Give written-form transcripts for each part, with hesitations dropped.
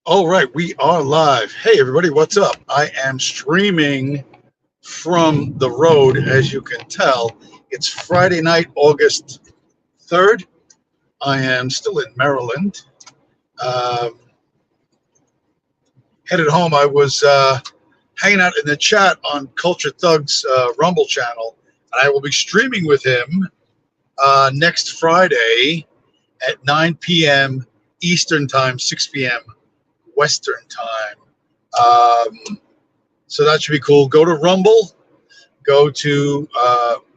All right, we are live. Hey, everybody, what's up? I am streaming from the road, as you can tell. It's Friday night, August 3rd. I am still in Maryland. Um, Headed home. I was hanging out in the chat on Culture Thug's Rumble channel, and I will be streaming with him next Friday at 9 p.m. Eastern Time, 6 p.m. Western Time. So that should be cool. Go to Rumble, go to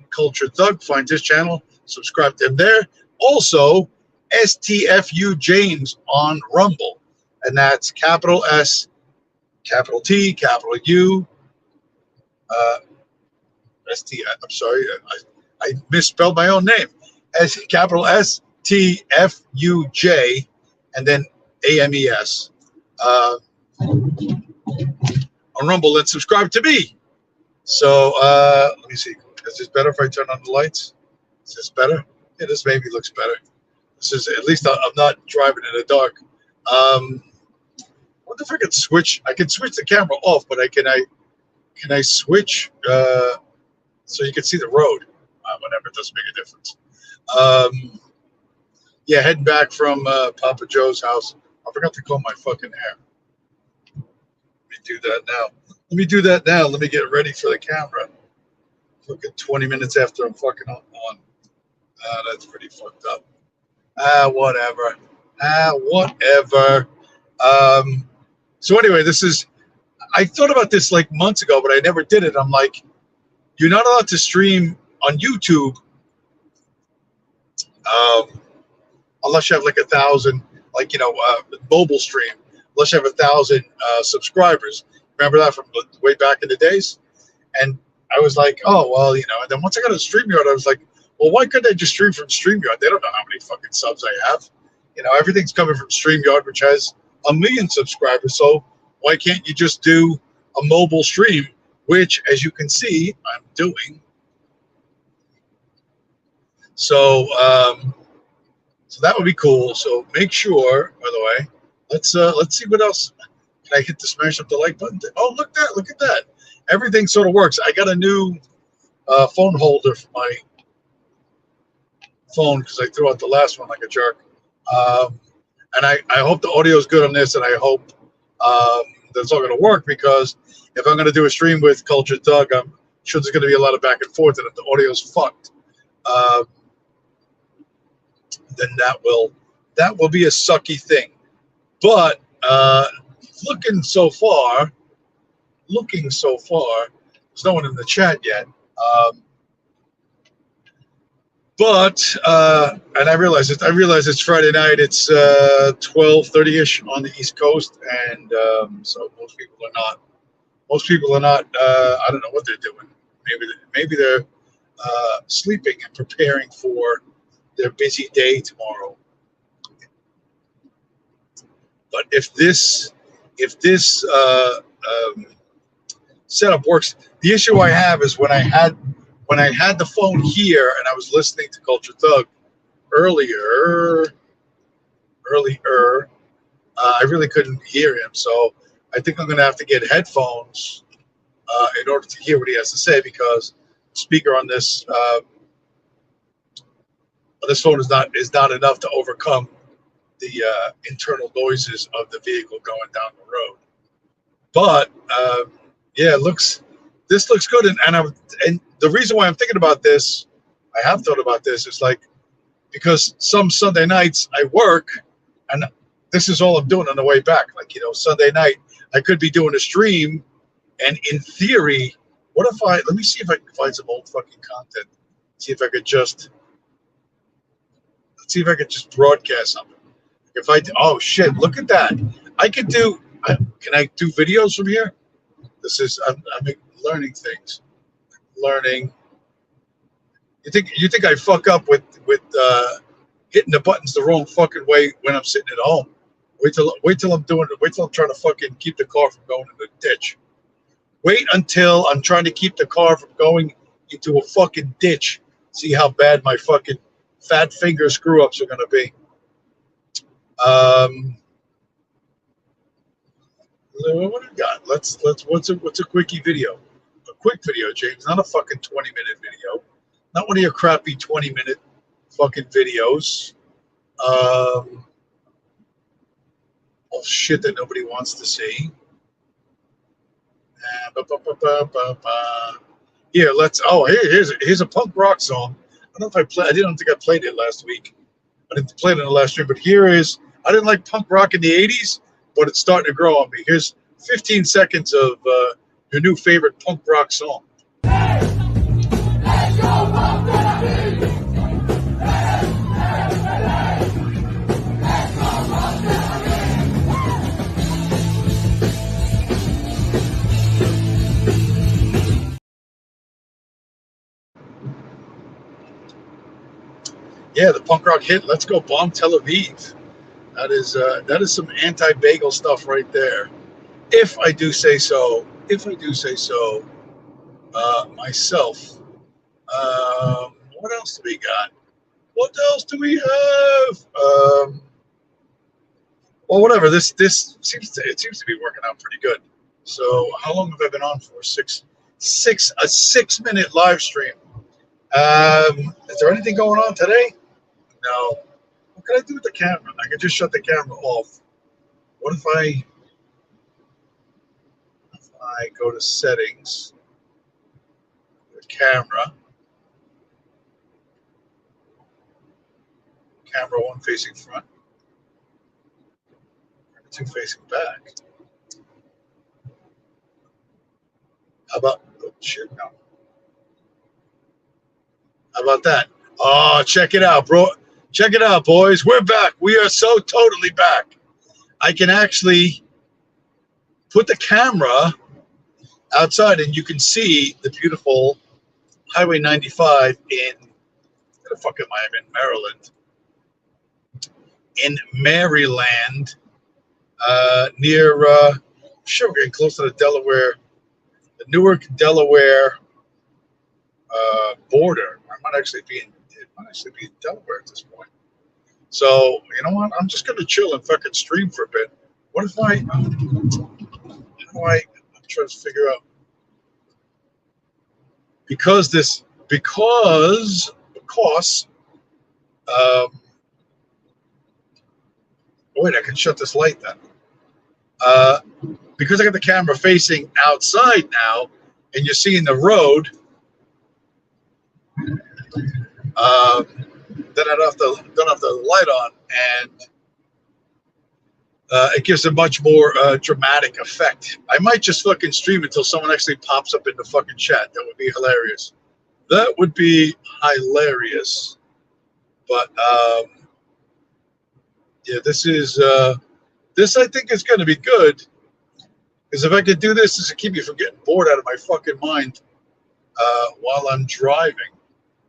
Culture Thug, find his channel, subscribe to him there. Also, STFU James on Rumble, and that's capital S, capital T, capital U, ST. I'm sorry, I misspelled my own name. As capital STFUJ, and then AMES. On Rumble, and subscribe to me. So let me see. Is this better if I turn on the lights? Is this better? Yeah, this maybe looks better. This is at least I'm not driving in the dark. What if I could switch? I can switch the camera off, but can I switch so you can see the road? Whatever, it doesn't make a difference. Yeah, heading back from Papa Joe's house. I forgot to comb my fucking hair. Do that now. Let me do that now. Let me get ready for the camera. Fucking 20 minutes after I'm fucking on. That's pretty fucked up. Whatever. Whatever. So anyway, I thought about this like months ago, but I never did it. I'm like, you're not allowed to stream on YouTube unless you have like 1,000, like, mobile stream. Unless you have 1,000 subscribers. Remember that from way back in the days? And I was like, oh, well, and then once I got a StreamYard, I was like, well, why couldn't I just stream from StreamYard? They don't know how many fucking subs I have. Everything's coming from StreamYard, which has 1 million subscribers. So why can't you just do a mobile stream, which, as you can see, I'm doing. So, so that would be cool. So make sure, by the way, let's see what else. Can I hit the smash up the like button? Oh, look at that. Everything sort of works. I got a new phone holder for my phone because I threw out the last one like a jerk. And I hope the audio is good on this, and I hope that's all going to work, because if I'm going to do a stream with Culture Thug, I'm sure there's going to be a lot of back and forth, and if the audio is fucked, then that will be a sucky thing. But looking so far, there's no one in the chat yet. And I realize it's Friday night. It's 12:30ish on the East Coast, and so most people are not. I don't know what they're doing. Maybe they're sleeping and preparing for their busy day tomorrow. But if this setup works, the issue I have is when I had the phone here and I was listening to Culture Thug earlier, I really couldn't hear him. So I think I'm going to have to get headphones in order to hear what he has to say, because the speaker on this phone is not enough to overcome the internal noises of the vehicle going down the road. But yeah, this looks good, and the reason why I'm thinking about this, I have thought about this, is like, because some Sunday nights I work, and this is all I'm doing on the way back. Like, Sunday night I could be doing a stream, and in theory, let me see if I can find some old fucking content. Let's see if I could just broadcast something. Oh shit, look at that. Can I do videos from here? I'm learning things. You think I fuck up with hitting the buttons the wrong fucking way when I'm sitting at home? Wait till I'm doing it. Wait till I'm trying to fucking keep the car from going in the ditch. Wait until I'm trying to keep the car from going into a fucking ditch. See how bad my fucking fat finger screw ups are gonna be. What do we got? What's a quickie video? A quick video, James, not a fucking 20-minute video. Not one of your crappy 20-minute fucking videos. All shit that nobody wants to see. Here, here's a punk rock song. I don't know if I didn't think I played it last week. I didn't play it in the last stream, but here is. I didn't like punk rock in the '80s, but it's starting to grow on me. Here's 15 seconds of your new favorite punk rock song. Yeah, the punk rock hit "Let's Go Bomb Tel Aviv." That is some anti-bagel stuff right there. If I do say so. Myself. What else do we got? What else do we have? Well, whatever. This seems to be working out pretty good. So, how long have I been on for? A 6-minute live stream. Is there anything going on today? No. What can I do with the camera? I can just shut the camera off. What if I go to settings, the camera 1 facing front, camera 2 facing back. How about no? How about that? Oh, check it out, bro. Check it out, boys. We're back. We are so totally back. I can actually put the camera outside and you can see the beautiful Highway 95 where the fuck am I? I'm in Maryland. In Maryland, near, we're getting close to the Delaware, the Newark, Delaware border. It might actually be in Delaware at this point. So, you know what? I'm just going to chill and fucking stream for a bit. What if I'm trying to figure out, because wait, I can shut this light then. Because I got the camera facing outside now, and you're seeing the road, then I don't have the light on, and it gives a much more dramatic effect. I might just fucking stream until someone actually pops up in the fucking chat. That would be hilarious. That would be hilarious. But yeah, this I think is going to be good, because if I could do this to keep me from getting bored out of my fucking mind while I'm driving,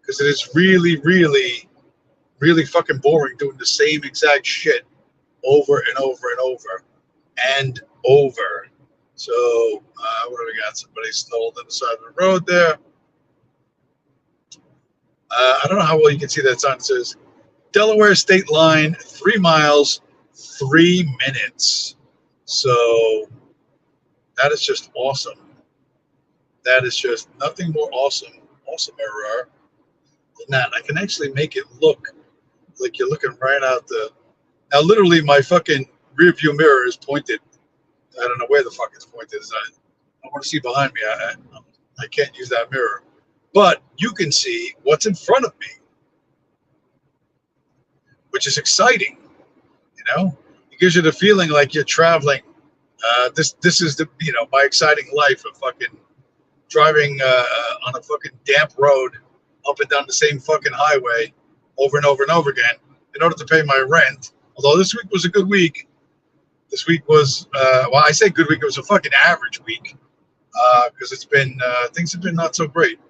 because it is really, really, really fucking boring doing the same exact shit over and over and over and over. So what do we got? Somebody stalled on the side of the road there. I don't know how well you can see that sign. It says Delaware State Line, 3 miles, 3 minutes. So that is just awesome. That is just nothing more awesome, awesomer than that. I can actually make it look like you're looking right out the. Now, literally, my fucking rear view mirror is pointed. I don't know where the fuck it's pointed. I want to see behind me. I can't use that mirror. But you can see what's in front of me, which is exciting. You know, it gives you the feeling like you're traveling. This is my exciting life of fucking driving on a fucking damp road up and down the same fucking highway over and over and over again in order to pay my rent. Although this week was a good week. This week was, I say good week. It was a fucking average week because it's been things have been not so great.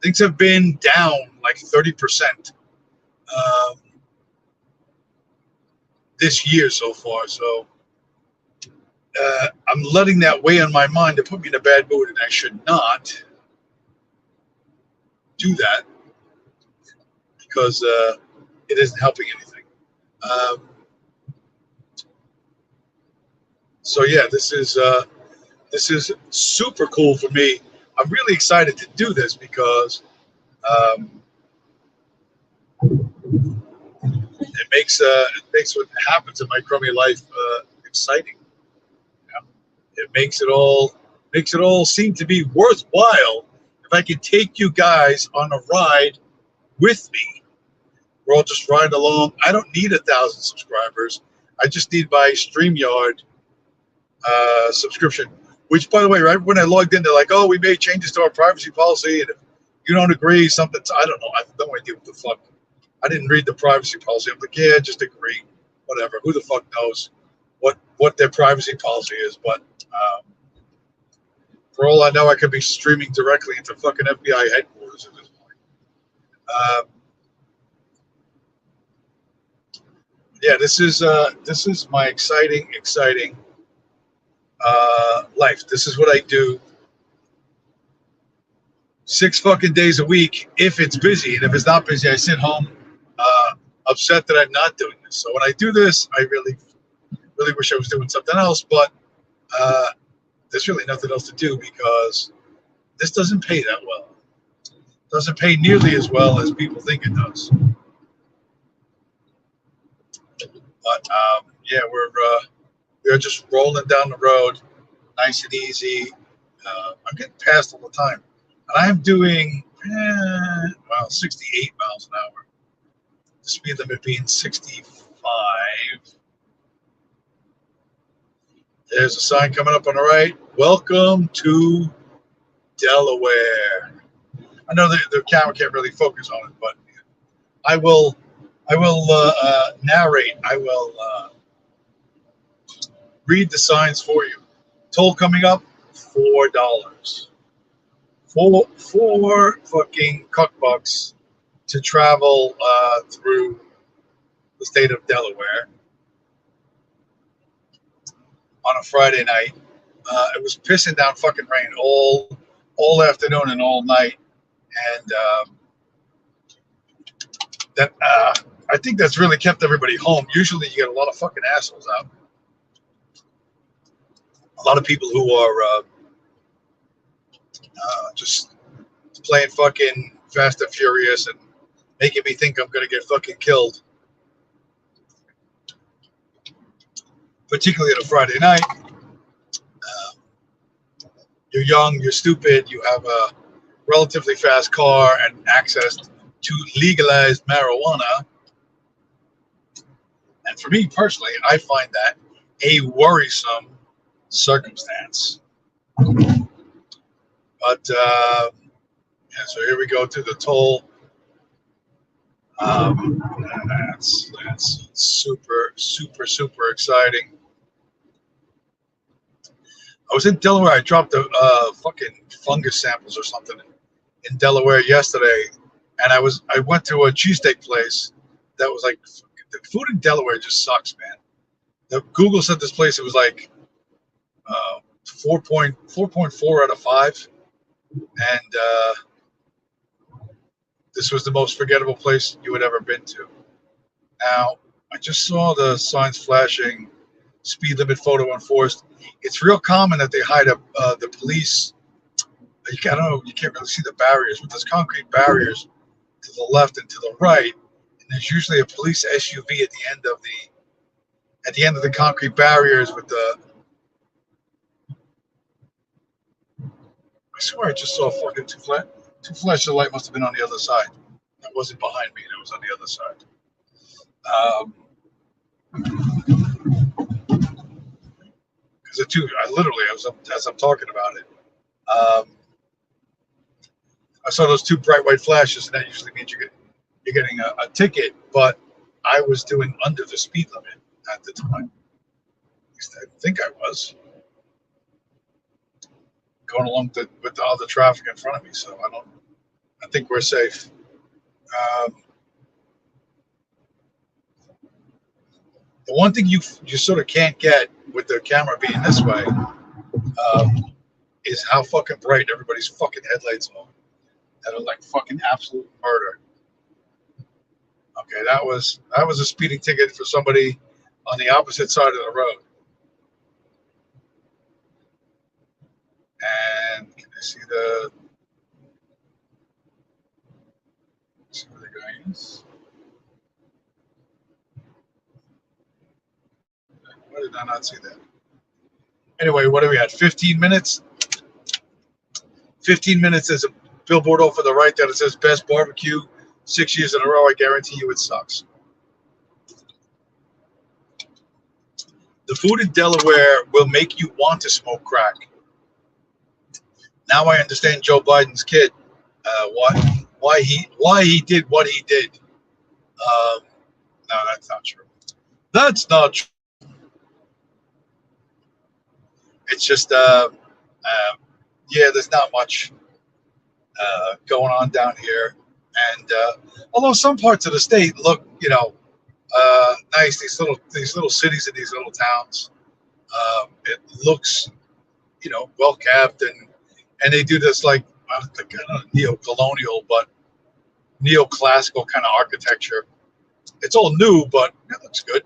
Things have been down like 30% this year so far. So I'm letting that weigh on my mind to put me in a bad mood, and I should not do that because it isn't helping anything. So yeah, this is super cool for me. I'm really excited to do this because um, it makes what happens in my crummy life exciting. You know? It makes it all seem to be worthwhile if I can take you guys on a ride with me. We're all just riding along. I don't need 1,000 subscribers. I just need my StreamYard subscription. Which, by the way, right when I logged in, they're like, "Oh, we made changes to our privacy policy, and if you don't agree, something." I don't know. I have no idea what the fuck. I didn't read the privacy policy. I'm like, yeah, just agree, whatever. Who the fuck knows what their privacy policy is? But for all I know, I could be streaming directly into fucking FBI headquarters at this point. Yeah, this is my exciting life. This is what I do 6 fucking days a week if it's busy, and if it's not busy, I sit home upset that I'm not doing this. So when I do this, I really wish I was doing something else, but there's really nothing else to do because this doesn't pay that well. It doesn't pay nearly as well as people think it does. But yeah, we're just rolling down the road, nice and easy. I'm getting passed all the time, and I'm doing 68 miles an hour. The speed limit being 65. There's a sign coming up on the right. Welcome to Delaware. I know the camera can't really focus on it, but I will narrate. I will read the signs for you. Toll coming up, $4. Four fucking cuckbucks to travel through the state of Delaware on a Friday night. It was pissing down fucking rain all afternoon and all night, and that I think that's really kept everybody home. Usually, you get a lot of fucking assholes out. A lot of people who are just playing fucking Fast and Furious and making me think I'm gonna get fucking killed. Particularly on a Friday night. You're young, you're stupid, you have a relatively fast car and access to legalized marijuana. And for me personally, I find that a worrisome circumstance. But yeah, so here we go to the toll. That's super exciting. I was in Delaware. I dropped fucking fungus samples or something in Delaware yesterday, and I went to a cheesesteak place that was like, the food in Delaware just sucks, man. Google said this place, it was like 4.4 out of 5, and this was the most forgettable place you had ever been to. Now, I just saw the signs flashing, speed limit photo enforced. It's real common that they hide up the police. I don't know, you can't really see the barriers, but there's concrete barriers to the left and to the right, and there's usually a police SUV at the end of the concrete barriers with the. I swear I just saw fucking two flashes of light. Must have been on the other side. That wasn't behind me. That was on the other side. Because the two, as I'm talking about it, I saw those two bright white flashes, and that usually means you're getting a ticket. But I was doing under the speed limit at the time. At least I think I was going along with the other traffic in front of me. So I think we're safe. The one thing you sort of can't get with the camera being this way is how fucking bright everybody's fucking headlights are. That are like fucking absolute murder. Okay, that was a speeding ticket for somebody on the opposite side of the road. And can I see the? See where they're going? Why did I not see that? Anyway, what are we at? 15 minutes. 15 minutes. There's a billboard off to the right that it says "Best Barbecue." 6 years in a row. I guarantee you, it sucks. The food in Delaware will make you want to smoke crack. Now I understand Joe Biden's kid, why he did what he did. No, that's not true. That's not true. It's just, yeah, there's not much going on down here. And although some parts of the state look, nice, these little cities and these little towns, it looks, well kept, and they do this like neo-colonial, but neoclassical kind of architecture. It's all new, but it looks good.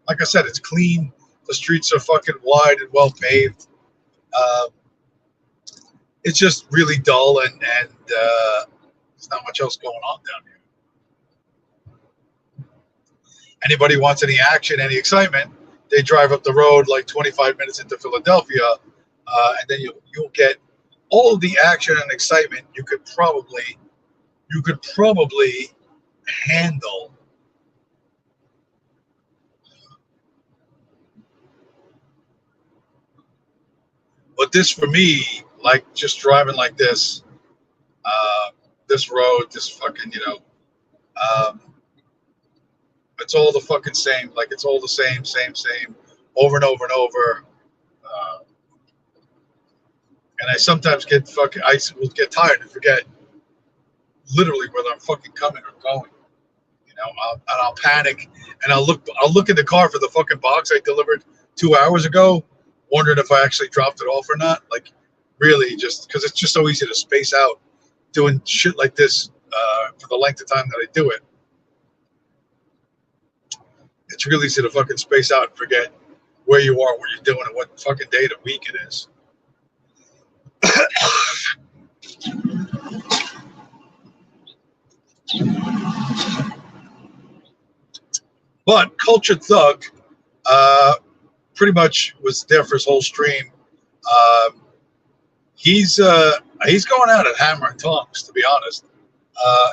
Like I said, it's clean. The streets are fucking wide and well paved. It's just really dull, and there's not much else going on down here. Anybody wants any action, any excitement, they drive up the road like 25 minutes into Philadelphia, and then you'll get all of the action and excitement you could probably handle. But this, for me, like just driving like this, this road, this fucking, it's all the fucking same. Like it's all the same, over and over and over. And I sometimes I will get tired and forget literally whether I'm fucking coming or going. I'll panic and I'll look in the car for the fucking box I delivered 2 hours ago, wondering if I actually dropped it off or not. Like, really, just because it's just so easy to space out doing shit like this for the length of time that I do it. It's really easy to fucking space out and forget where you are, what you're doing, and what fucking day of the week it is. But Cultured Thug pretty much was there for his whole stream. He's going out at hammer and tongs, to be honest.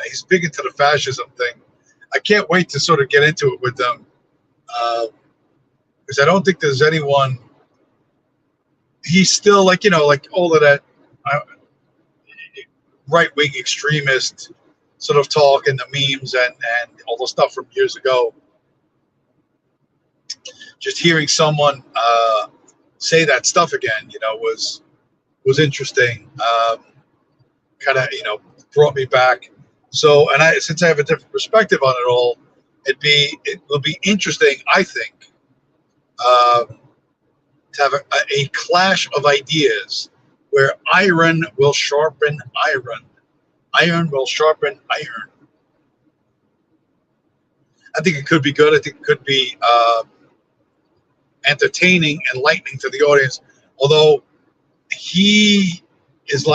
He's big into the fascism thing. I can't wait to sort of get into it with them, because I don't think there's anyone. He's still like all of that right-wing extremist sort of talk and the memes and all the stuff from years ago. Just hearing someone say that stuff again, was interesting. Kind of, brought me back. So, and since I have a different perspective on it all, it will be interesting, I think, to have a clash of ideas where iron will sharpen iron. Iron will sharpen iron. I think it could be good. I think it could be entertaining, enlightening to the audience. Although he is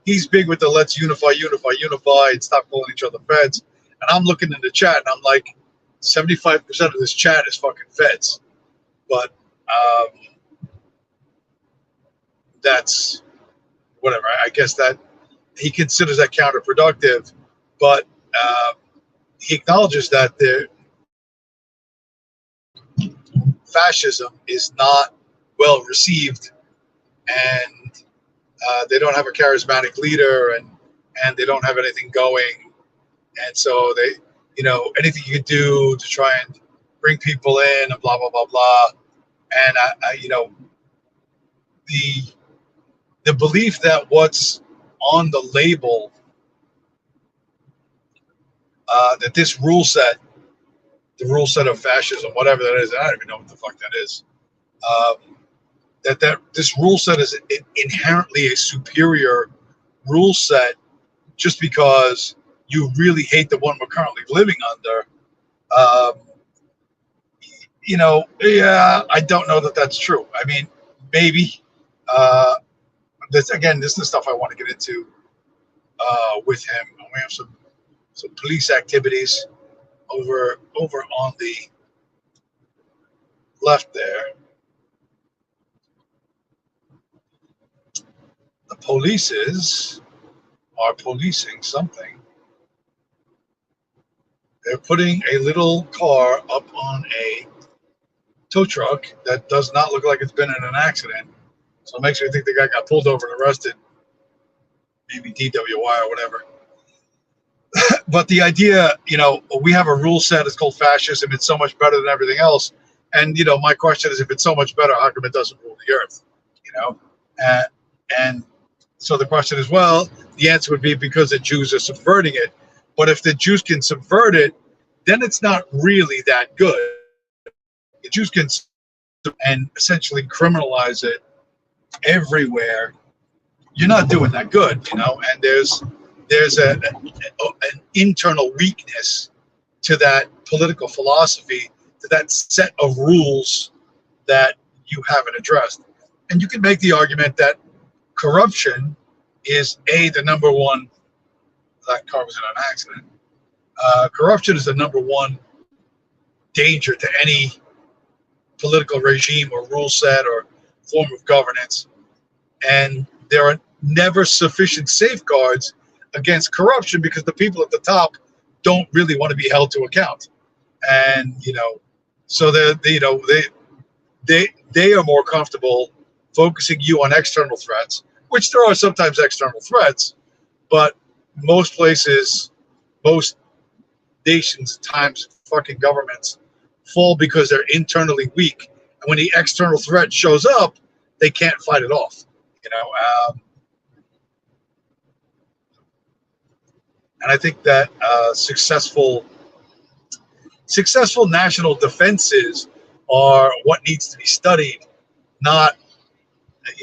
he's big with the let's unify, and stop calling each other feds. And I'm looking in the chat and I'm like, 75% of this chat is fucking feds. But that's whatever. I guess that he considers that counterproductive, but he acknowledges that the fascism is not well received, and they don't have a charismatic leader, and they don't have anything going, and so they, anything you can do to try and bring people in and blah blah blah blah, and the belief that what's on the label, that this rule set, the rule set of fascism, whatever that is, I don't even know what the fuck that is. That this rule set is inherently a superior rule set, just because you really hate the one we're currently living under. Yeah, I don't know that that's true. I mean, maybe, this again, this is the stuff I want to get into with him. And we have some police activities over on the left there. The polices are policing something. They're putting a little car up on a tow truck that does not look like it's been in an accident. So it makes me think the guy got pulled over and arrested, maybe DWI or whatever. But the idea, we have a rule set. It's called fascism. It's so much better than everything else. And, my question is, if it's so much better, how come it doesn't rule the earth? And so the question is, well, the answer would be because the Jews are subverting it. But if the Jews can subvert it, then it's not really that good. The Jews can and essentially criminalize it everywhere. You're not doing that good, and there's an internal weakness to that political philosophy, to that set of rules that you haven't addressed. And you can make the argument that corruption is the number one. That car was in an accident. Corruption is the number one danger to any political regime or rule set or form of governance. And there are never sufficient safeguards against corruption because the people at the top don't really want to be held to account. And, so they are more comfortable focusing you on external threats, which there are sometimes external threats, but most places, most nations, times, fucking governments fall because they're internally weak. And when the external threat shows up, they can't fight it off. And I think that successful national defenses are what needs to be studied, not, and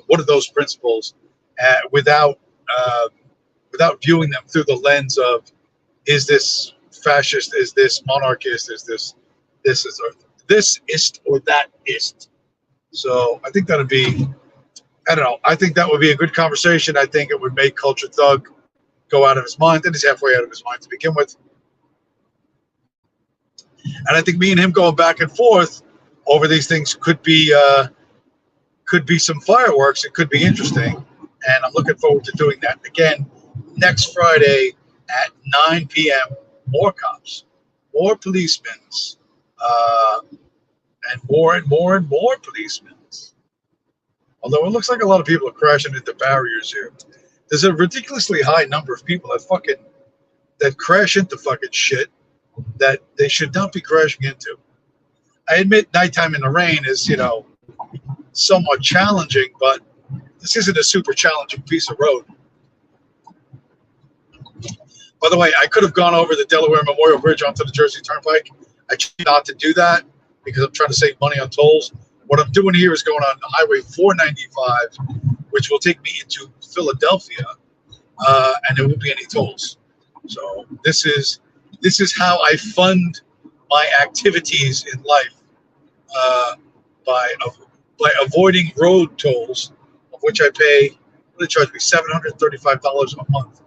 what are those principles without viewing them through the lens of, is this fascist, is this monarchist, is this ist or that ist. So I think that'd be, I don't know, I think that would be a good conversation. I think it would make Culture Thug go out of his mind, and he's halfway out of his mind to begin with. And I think me and him going back and forth over these things could be some fireworks. It could be interesting, and I'm looking forward to doing that again next Friday at 9 p.m. More cops, more policemen, and more policemen. Although it looks like a lot of people are crashing into barriers here. There's a ridiculously high number of people that crash into fucking shit that they should not be crashing into. I admit nighttime in the rain is, somewhat challenging, but this isn't a super challenging piece of road. By the way, I could have gone over the Delaware Memorial Bridge onto the Jersey Turnpike. I chose not to do that because I'm trying to save money on tolls. What I'm doing here is going on Highway 495, which will take me into Philadelphia, and there won't be any tolls. So this is how I fund my activities in life, by avoiding road tolls, of which I pay. What do they charge me? $735 a month.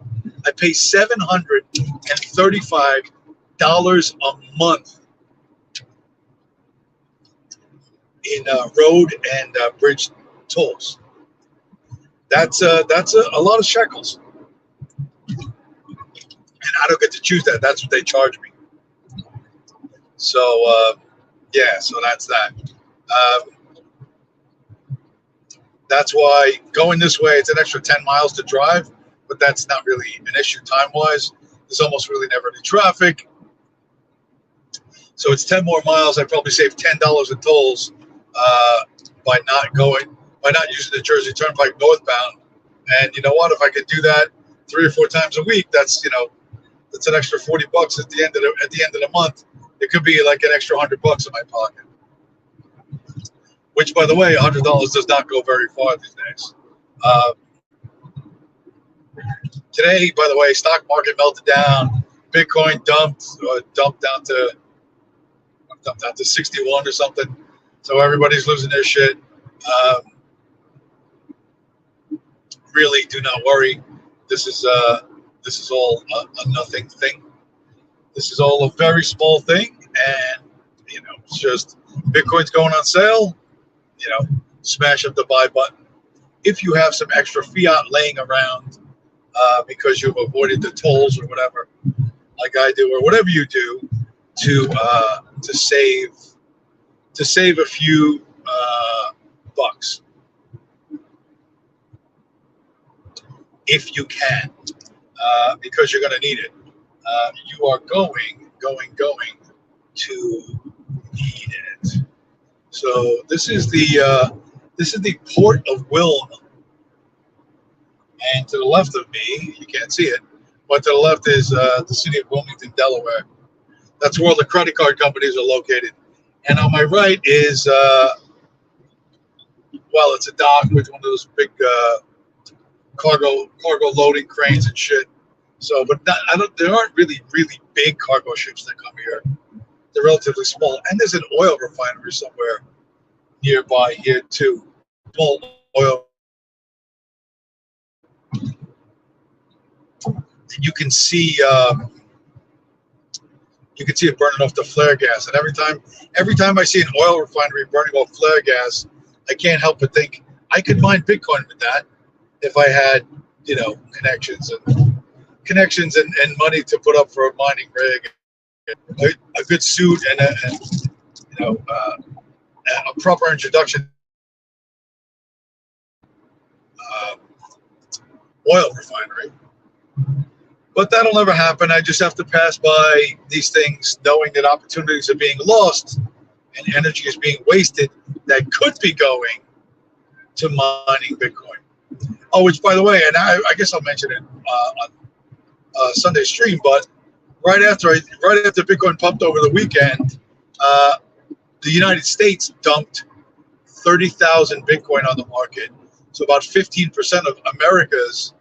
I pay $735 a month in road and bridge tolls. That's a lot of shekels, and I don't get to choose that. That's what they charge me. So so that's that. That's why going this way, it's an extra 10 miles to drive, but that's not really an issue time-wise. There's almost really never any traffic. So it's 10 more miles. I probably save $10 in tolls by not using the Jersey Turnpike northbound. And you know what? If I could do that 3 or 4 times a week, that's that's an extra $40 at the end of the month. It could be like an extra $100 in my pocket. Which, by the way, $100 does not go very far these days. Today, by the way, stock market melted down. Bitcoin dumped down to 61 or something. So everybody's losing their shit. really do not worry. This is all a nothing thing. This is all a very small thing, and it's just Bitcoin's going on sale. Smash up the buy button. If you have some extra fiat laying around because you've avoided the tolls or whatever, like I do, or whatever you do to save a few bucks, if you can, because you're going to need it. You are going to need it. So this is the port of Wilm, and to the left of me, you can't see it, but to the left is the city of Wilmington, Delaware. That's where all the credit card companies are located. And on my right is, it's a dock with one of those big cargo loading cranes and shit. So, but there aren't really big cargo ships that come here. They're relatively small. And there's an oil refinery somewhere nearby here too. Small oil. And you can see it burning off the flare gas. And every time I see an oil refinery burning off flare gas, I can't help but think I could mine Bitcoin with that if I had, connections and money to put up for a mining rig, a good suit, and a proper introduction. Oil refinery. But that'll never happen. I just have to pass by these things knowing that opportunities are being lost and energy is being wasted that could be going to mining Bitcoin. Oh, which, by the way, and I guess I'll mention it on Sunday stream, but right after Bitcoin pumped over the weekend, the United States dumped 30,000 Bitcoin on the market. So about 15% of America's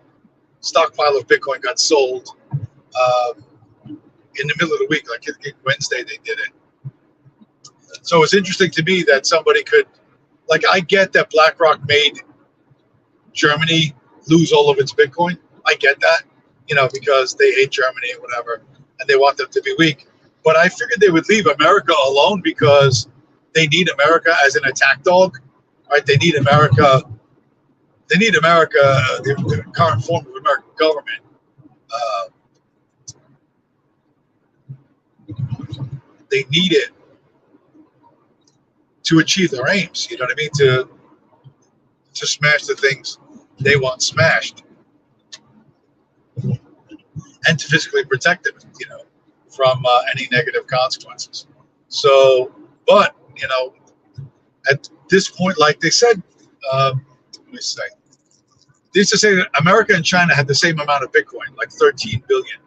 stockpile of Bitcoin got sold in the middle of the week, like Wednesday they did it. So it's interesting to me that somebody could, I get that BlackRock made Germany lose all of its Bitcoin. I get that, because they hate Germany and whatever, and they want them to be weak. But I figured they would leave America alone because they need America as an attack dog, right? They need America. The current form of American government. They need it to achieve their aims. You know what I mean? To smash the things they want smashed, and to physically protect them, from any negative consequences. So, but at this point, like they said, let me say. They used to say that America and China had the same amount of Bitcoin, like 13 billion,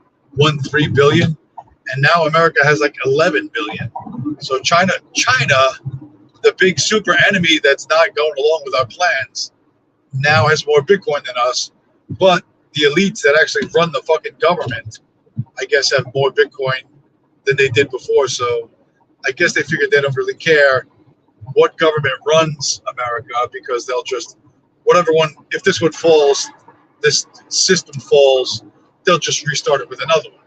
and now America has like 11 billion. So China, the big super enemy that's not going along with our plans, now has more Bitcoin than us. But the elites that actually run the fucking government, I guess, have more Bitcoin than they did before. So I guess they figured they don't really care what government runs America, because they'll just, if this one falls, this system falls, they'll just restart it with another one.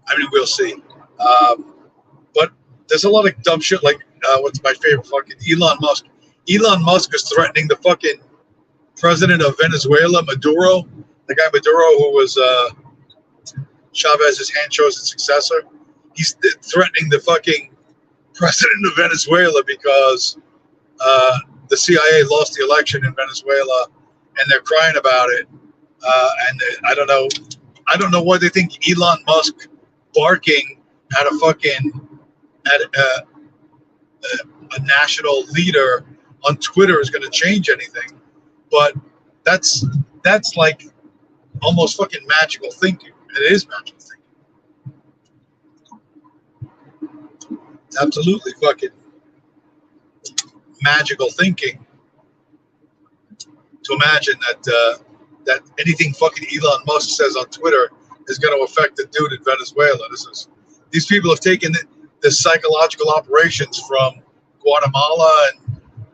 I mean, we'll see. But there's a lot of dumb shit, like what's my favorite fucking Elon Musk. Elon Musk is threatening the fucking president of Venezuela, Maduro, the guy Maduro who was Chavez's hand-chosen successor. He's threatening the fucking president of Venezuela because the CIA lost the election in Venezuela, and they're crying about it. And I don't know why they think Elon Musk barking at a national leader on Twitter is going to change anything. But that's like almost fucking magical thinking. It is magical thinking. It's absolutely fucking magical thinking to imagine that anything fucking Elon Musk says on Twitter is going to affect the dude in Venezuela. These people have taken the psychological operations from Guatemala and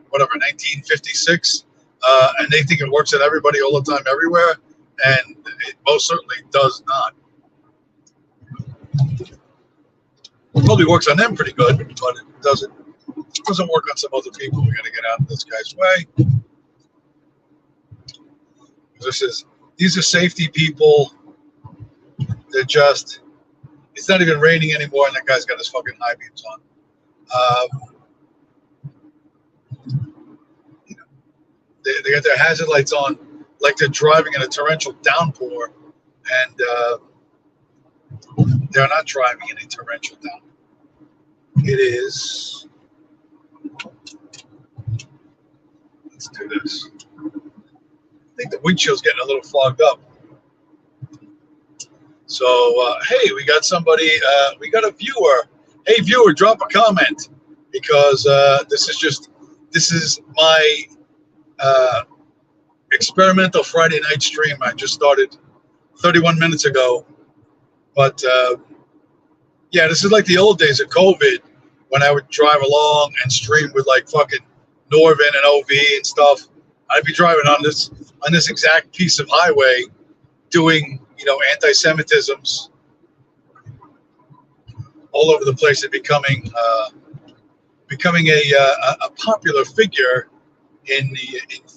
whatever 1956 and they think it works on everybody all the time, everywhere, and it most certainly does not. It probably works on them pretty good, but it doesn't work on some other people. We got to get out of this guy's way. These are safety people. They're just. It's not even raining anymore, and that guy's got his fucking high beams on. They got their hazard lights on, like they're driving in a torrential downpour, and they're not driving in a torrential downpour. It is. Let's do this. I think the windshield's getting a little fogged up. So, hey, we got somebody, we got a viewer. Hey, viewer, drop a comment, because this is my experimental Friday night stream. I just started 31 minutes ago. But, yeah, this is like the old days of COVID, when I would drive along and stream with like fucking Norvin and OV and stuff. I'd be driving on this exact piece of highway doing, anti-Semitisms all over the place, and becoming a popular figure in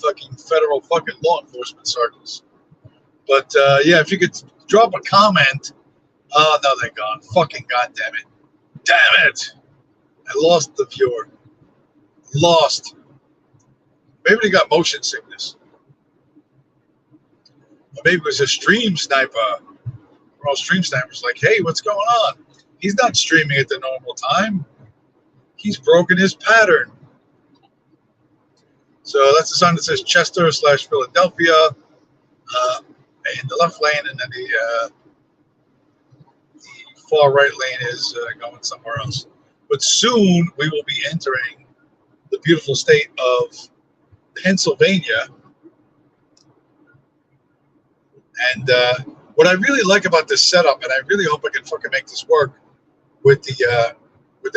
fucking federal fucking law enforcement circles. But yeah, if you could drop a comment. Oh no, they're gone. Fucking goddamn it! Damn it! I lost the viewer. Lost. Maybe they got motion sickness. Or maybe it was a stream sniper. We're all stream snipers. Like, hey, what's going on? He's not streaming at the normal time. He's broken his pattern. So that's the sign that says Chester/Philadelphia in the left lane, and then the far right lane is going somewhere else. But soon we will be entering the beautiful state of Pennsylvania. And what I really like about this setup, and I really hope I can fucking make this work with the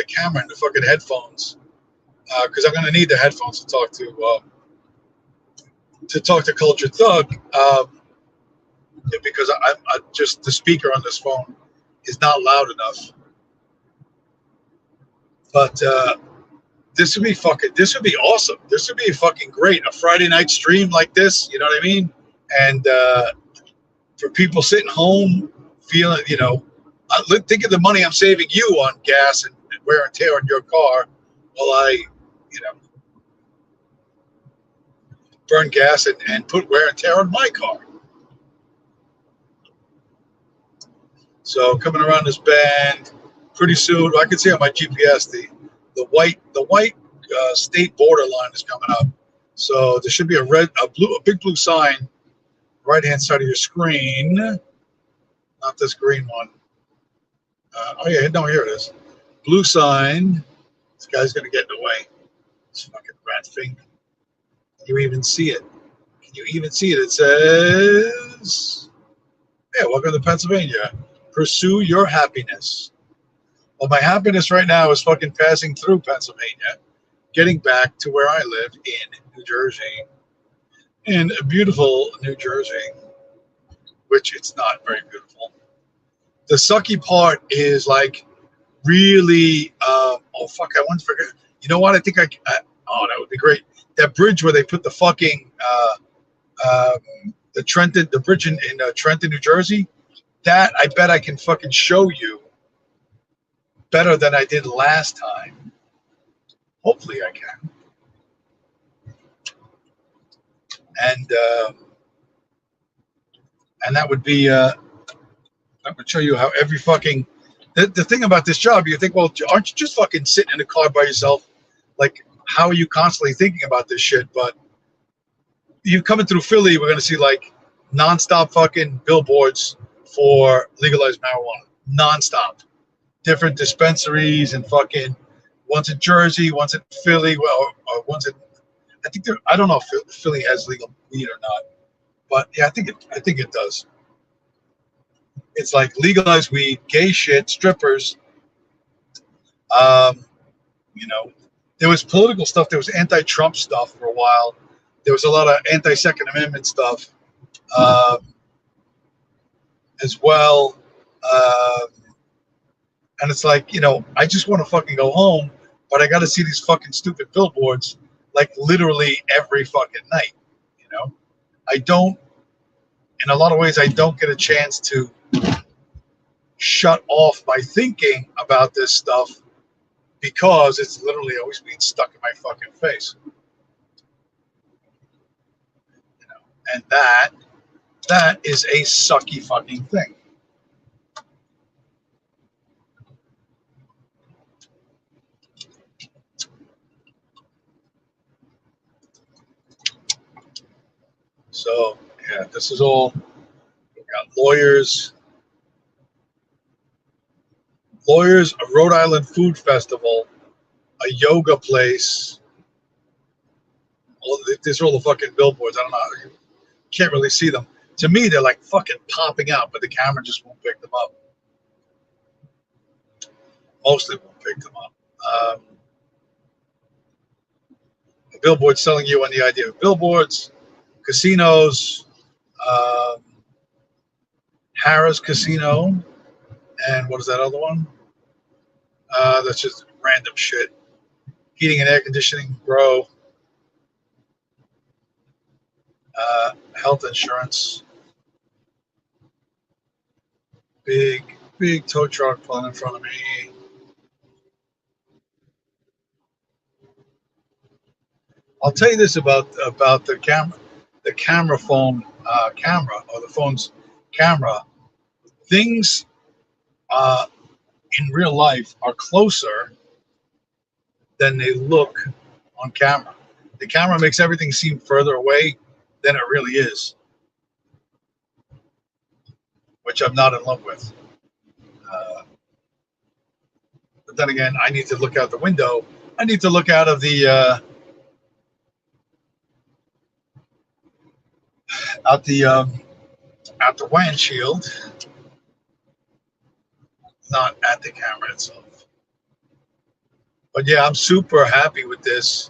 camera and the fucking headphones, because I'm gonna need the headphones to talk to Culture Thug, because I just the speaker on this phone is not loud enough. But this would be awesome. This would be fucking great. A Friday night stream like this, you know what I mean? And for people sitting home, feeling, think of the money I'm saving you on gas and wear and tear on your car, while I, burn gas and put wear and tear on my car. So coming around this bend, pretty soon I can see on my GPS the white state border line is coming up. So there should be a big blue sign, right hand side of your screen. Not this green one. Here it is. Blue sign. This guy's gonna get in the way. This fucking rat thing. Can you even see it? It says, "Yeah, welcome to Pennsylvania. Pursue your happiness." Well, my happiness right now is fucking passing through Pennsylvania, getting back to where I live in New Jersey, in beautiful New Jersey, which it's not very beautiful. The sucky part is like really, I want to forget. You know what? I think that would be great. That bridge where they put the fucking, the bridge in Trenton, New Jersey, that I bet I can fucking show you better than I did last time. Hopefully I can. And that would be, I would show you how every fucking, the thing about this job, you think, well, aren't you just fucking sitting in a car by yourself? Like, how are you constantly thinking about this shit? But you coming through Philly, we're going to see like nonstop fucking billboards for legalized marijuana. Nonstop. Different dispensaries and fucking, one's in Jersey, one's in Philly, or one's in, I don't know if Philly has legal weed or not, but yeah, I think it does. It's like legalized weed, gay shit, strippers. There was political stuff. There was anti-Trump stuff for a while. There was a lot of anti-Second Amendment stuff uh, as well. Uh, and it's like, I just want to fucking go home, but I got to see these fucking stupid billboards like literally every fucking night. I don't, in a lot of ways, I don't get a chance to shut off my thinking about this stuff because it's literally always being stuck in my fucking face. And that is a sucky fucking thing. So yeah, this is all. We got lawyers, a Rhode Island food festival, a yoga place. These are all the fucking billboards. I don't know. You can't really see them. To me, they're like fucking popping out, but the camera just won't pick them up. Mostly won't pick them up. A billboard selling you on the idea of billboards, casinos, Harrah's Casino, and what is that other one? That's just random shit. Heating and air conditioning, grow. Health insurance. Big tow truck pulling in front of me. I'll tell you this about the camera phone camera, or the phone's camera. Things in real life are closer than they look on camera. The camera makes everything seem further away than it really is, which I'm not in love with. But then again, I need to look out the window. I need to look out of the out the windshield, not at the camera itself. But yeah, I'm super happy with this.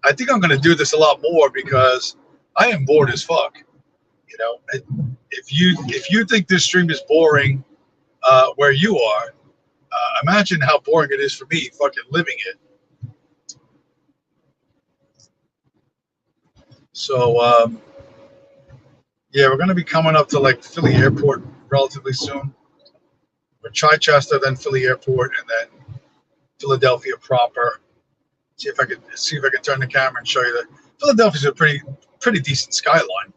I think I'm going to do this a lot more because I am bored as fuck. If you think this stream is boring where you are, imagine how boring it is for me fucking living it. So yeah, we're going to be coming up to like Philly Airport relatively soon. We're Chichester, then Philly Airport, and then Philadelphia proper. See if I can turn the camera and show you that Philadelphia's a pretty decent skyline.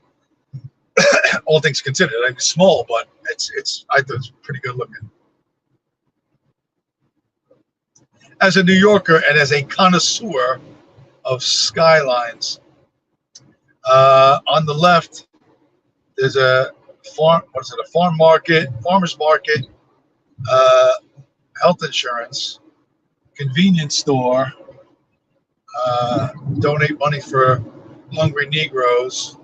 All things considered, I mean, small, but I thought it's pretty good looking. As a New Yorker and as a connoisseur of skylines, on the left there's a farmers market, health insurance, convenience store, donate money for hungry Negroes,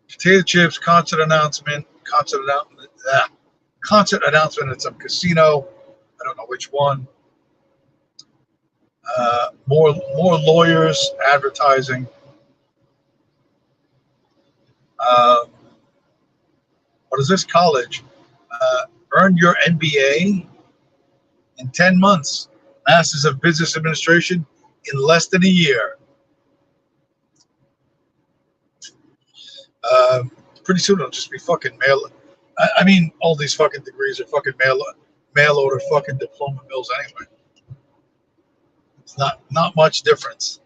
potato chips, concert announcement at some casino. I don't know which one. More lawyers, advertising. What is this? College? Earn your MBA in 10 months. Masters of Business Administration in less than a year. Pretty soon it'll just be fucking mail. I mean, all these fucking degrees are fucking mail order fucking diploma mills anyway. It's not much difference.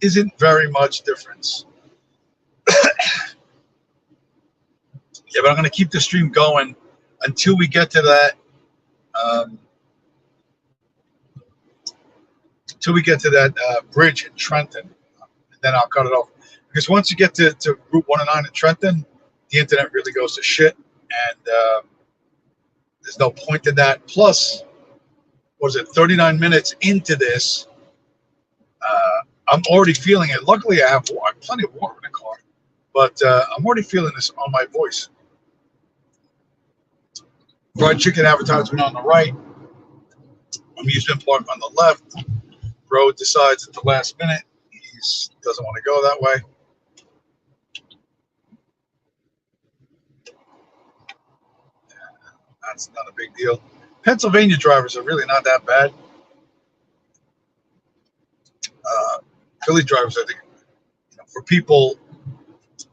Isn't very much difference. Yeah, but I'm going to keep the stream going until we get to that. Until we get to that bridge in Trenton, and then I'll cut it off. Because once you get to Route 109 in Trenton, the internet really goes to shit, and there's no point in that. Plus, what is it, 39 minutes into this, I'm already feeling it. Luckily, I have plenty of water in the car, but I'm already feeling this on my voice. Fried chicken advertisement on the right, amusement park on the left, road decides at the last minute he doesn't want to go that way. That's not a big deal. Pennsylvania drivers are really not that bad. Philly drivers, I think, for people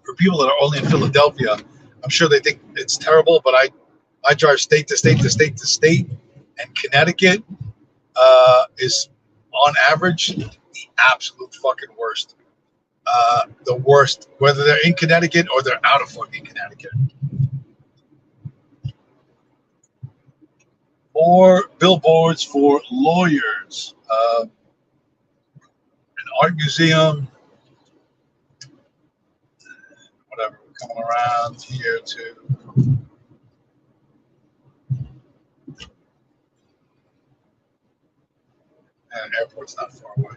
that are only in Philadelphia, I'm sure they think it's terrible. But I drive state to state to state to state, and Connecticut is on average the absolute fucking worst. The worst, whether they're in Connecticut or they're out of fucking Connecticut. More billboards for lawyers. An art museum. Whatever. We're coming around here to. And airport's not far away.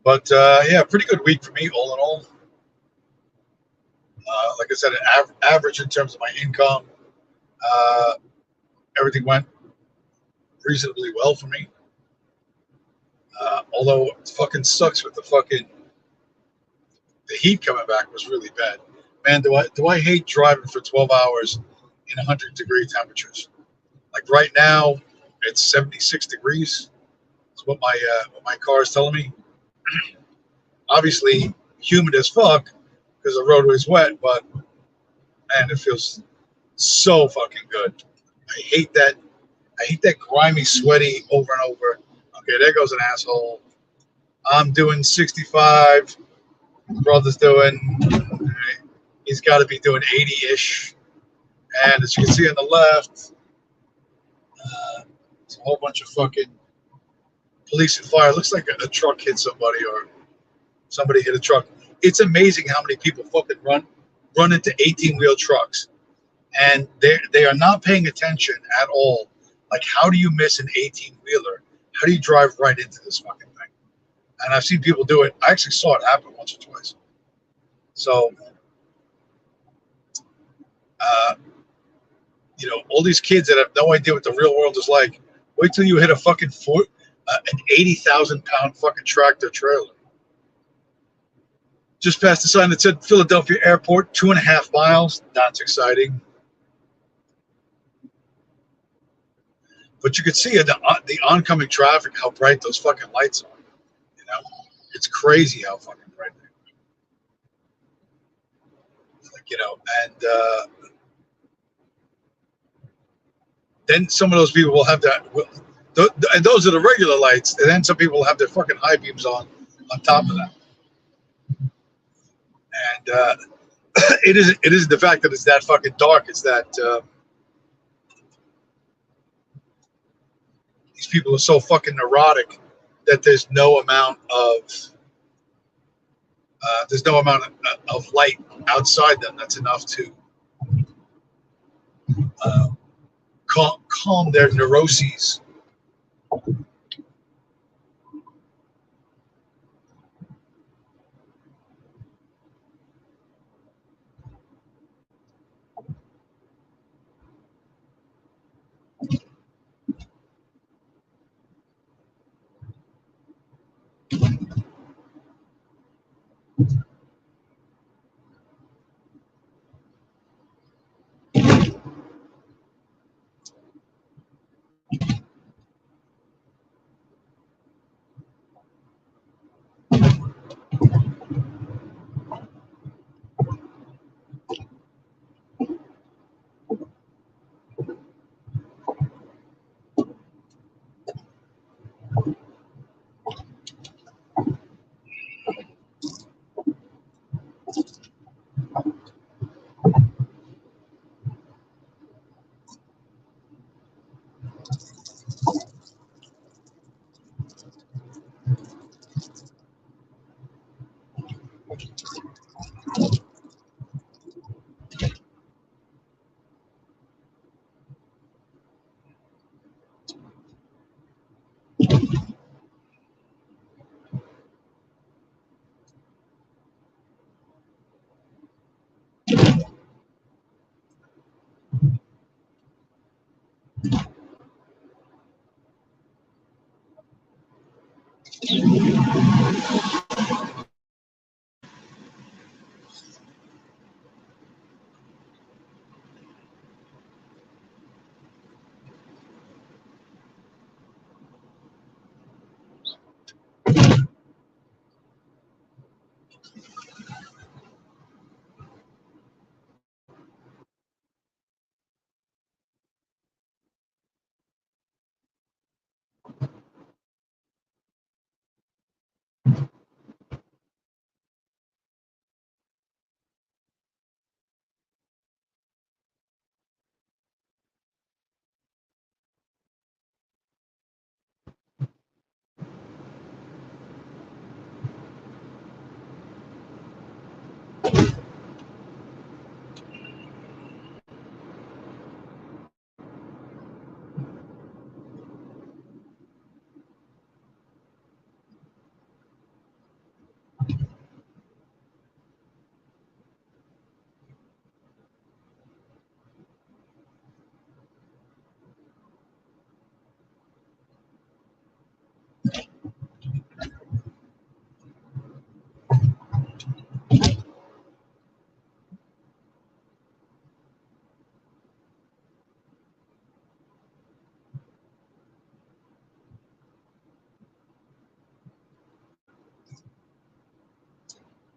But yeah, pretty good week for me, all in all. Like I said, average in terms of my income. Everything went reasonably well for me. Although it fucking sucks with the heat coming back was really bad. Man, do I hate driving for 12 hours in 100-degree temperatures? Like right now, it's 76 degrees. That's what my car is telling me. Obviously, humid as fuck because the roadway's wet, but man, it feels so fucking good. I hate that grimy, sweaty over and over. Okay, there goes an asshole. I'm doing 65. Brother's doing. He's got to be doing 80-ish. And as you can see on the left, it's a whole bunch of fucking police and fire. It looks like a truck hit somebody or somebody hit a truck. It's amazing how many people fucking run into 18-wheel trucks, and they are not paying attention at all. Like, how do you miss an 18-wheeler? How do you drive right into this fucking thing? And I've seen people do it. I actually saw it happen once or twice. So, all these kids that have no idea what the real world is like. Wait till you hit a fucking an 80,000-pound fucking tractor trailer. Just passed a sign that said Philadelphia Airport, 2.5 miles. That's exciting. But you could see the oncoming traffic, how bright those fucking lights are. It's crazy how fucking bright they are. And then some of those people will have that. And those are the regular lights. And then some people will have their fucking high beams on top of that. And it isn't the fact that it's that fucking dark. It's that these people are so fucking neurotic that there's no amount of light outside them that's enough to calm their neuroses.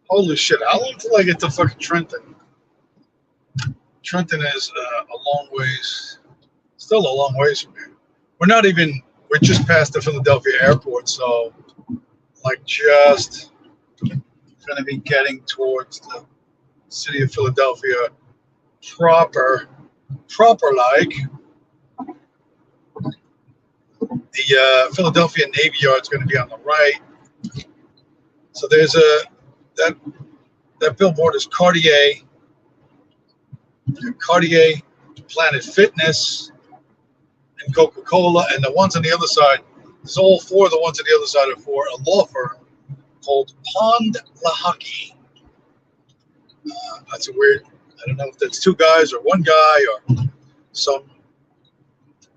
Holy shit! How long till I get to fucking Trenton? Trenton is a long ways, still a long ways from here. We're just past the Philadelphia airport, so like just going to be getting towards the city of Philadelphia proper like. The Philadelphia Navy Yard is going to be on the right. So there's that billboard is Cartier, Planet Fitness, and Coca-Cola, and the ones on the other side. There's all four of the ones on the other side are for a law firm called Pond Lahaki. That's a weird. I don't know if that's two guys or one guy or some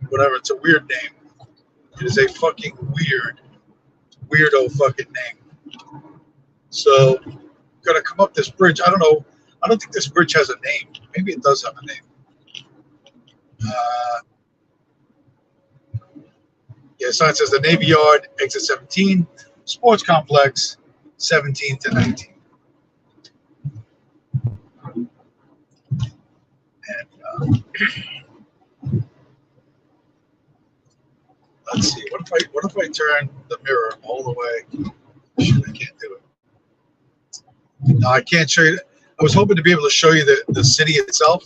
whatever. It's a weird name. It is a fucking weirdo fucking name. So, gonna come up this bridge. I don't know. I don't think this bridge has a name. Maybe it does have a name. Yeah, sign says the Navy Yard, exit 17, sports complex, 17 to 19. And let's see. What if I turn the mirror all the way? Shit, I can't do it. No, I can't show you. I was hoping to be able to show you the city itself,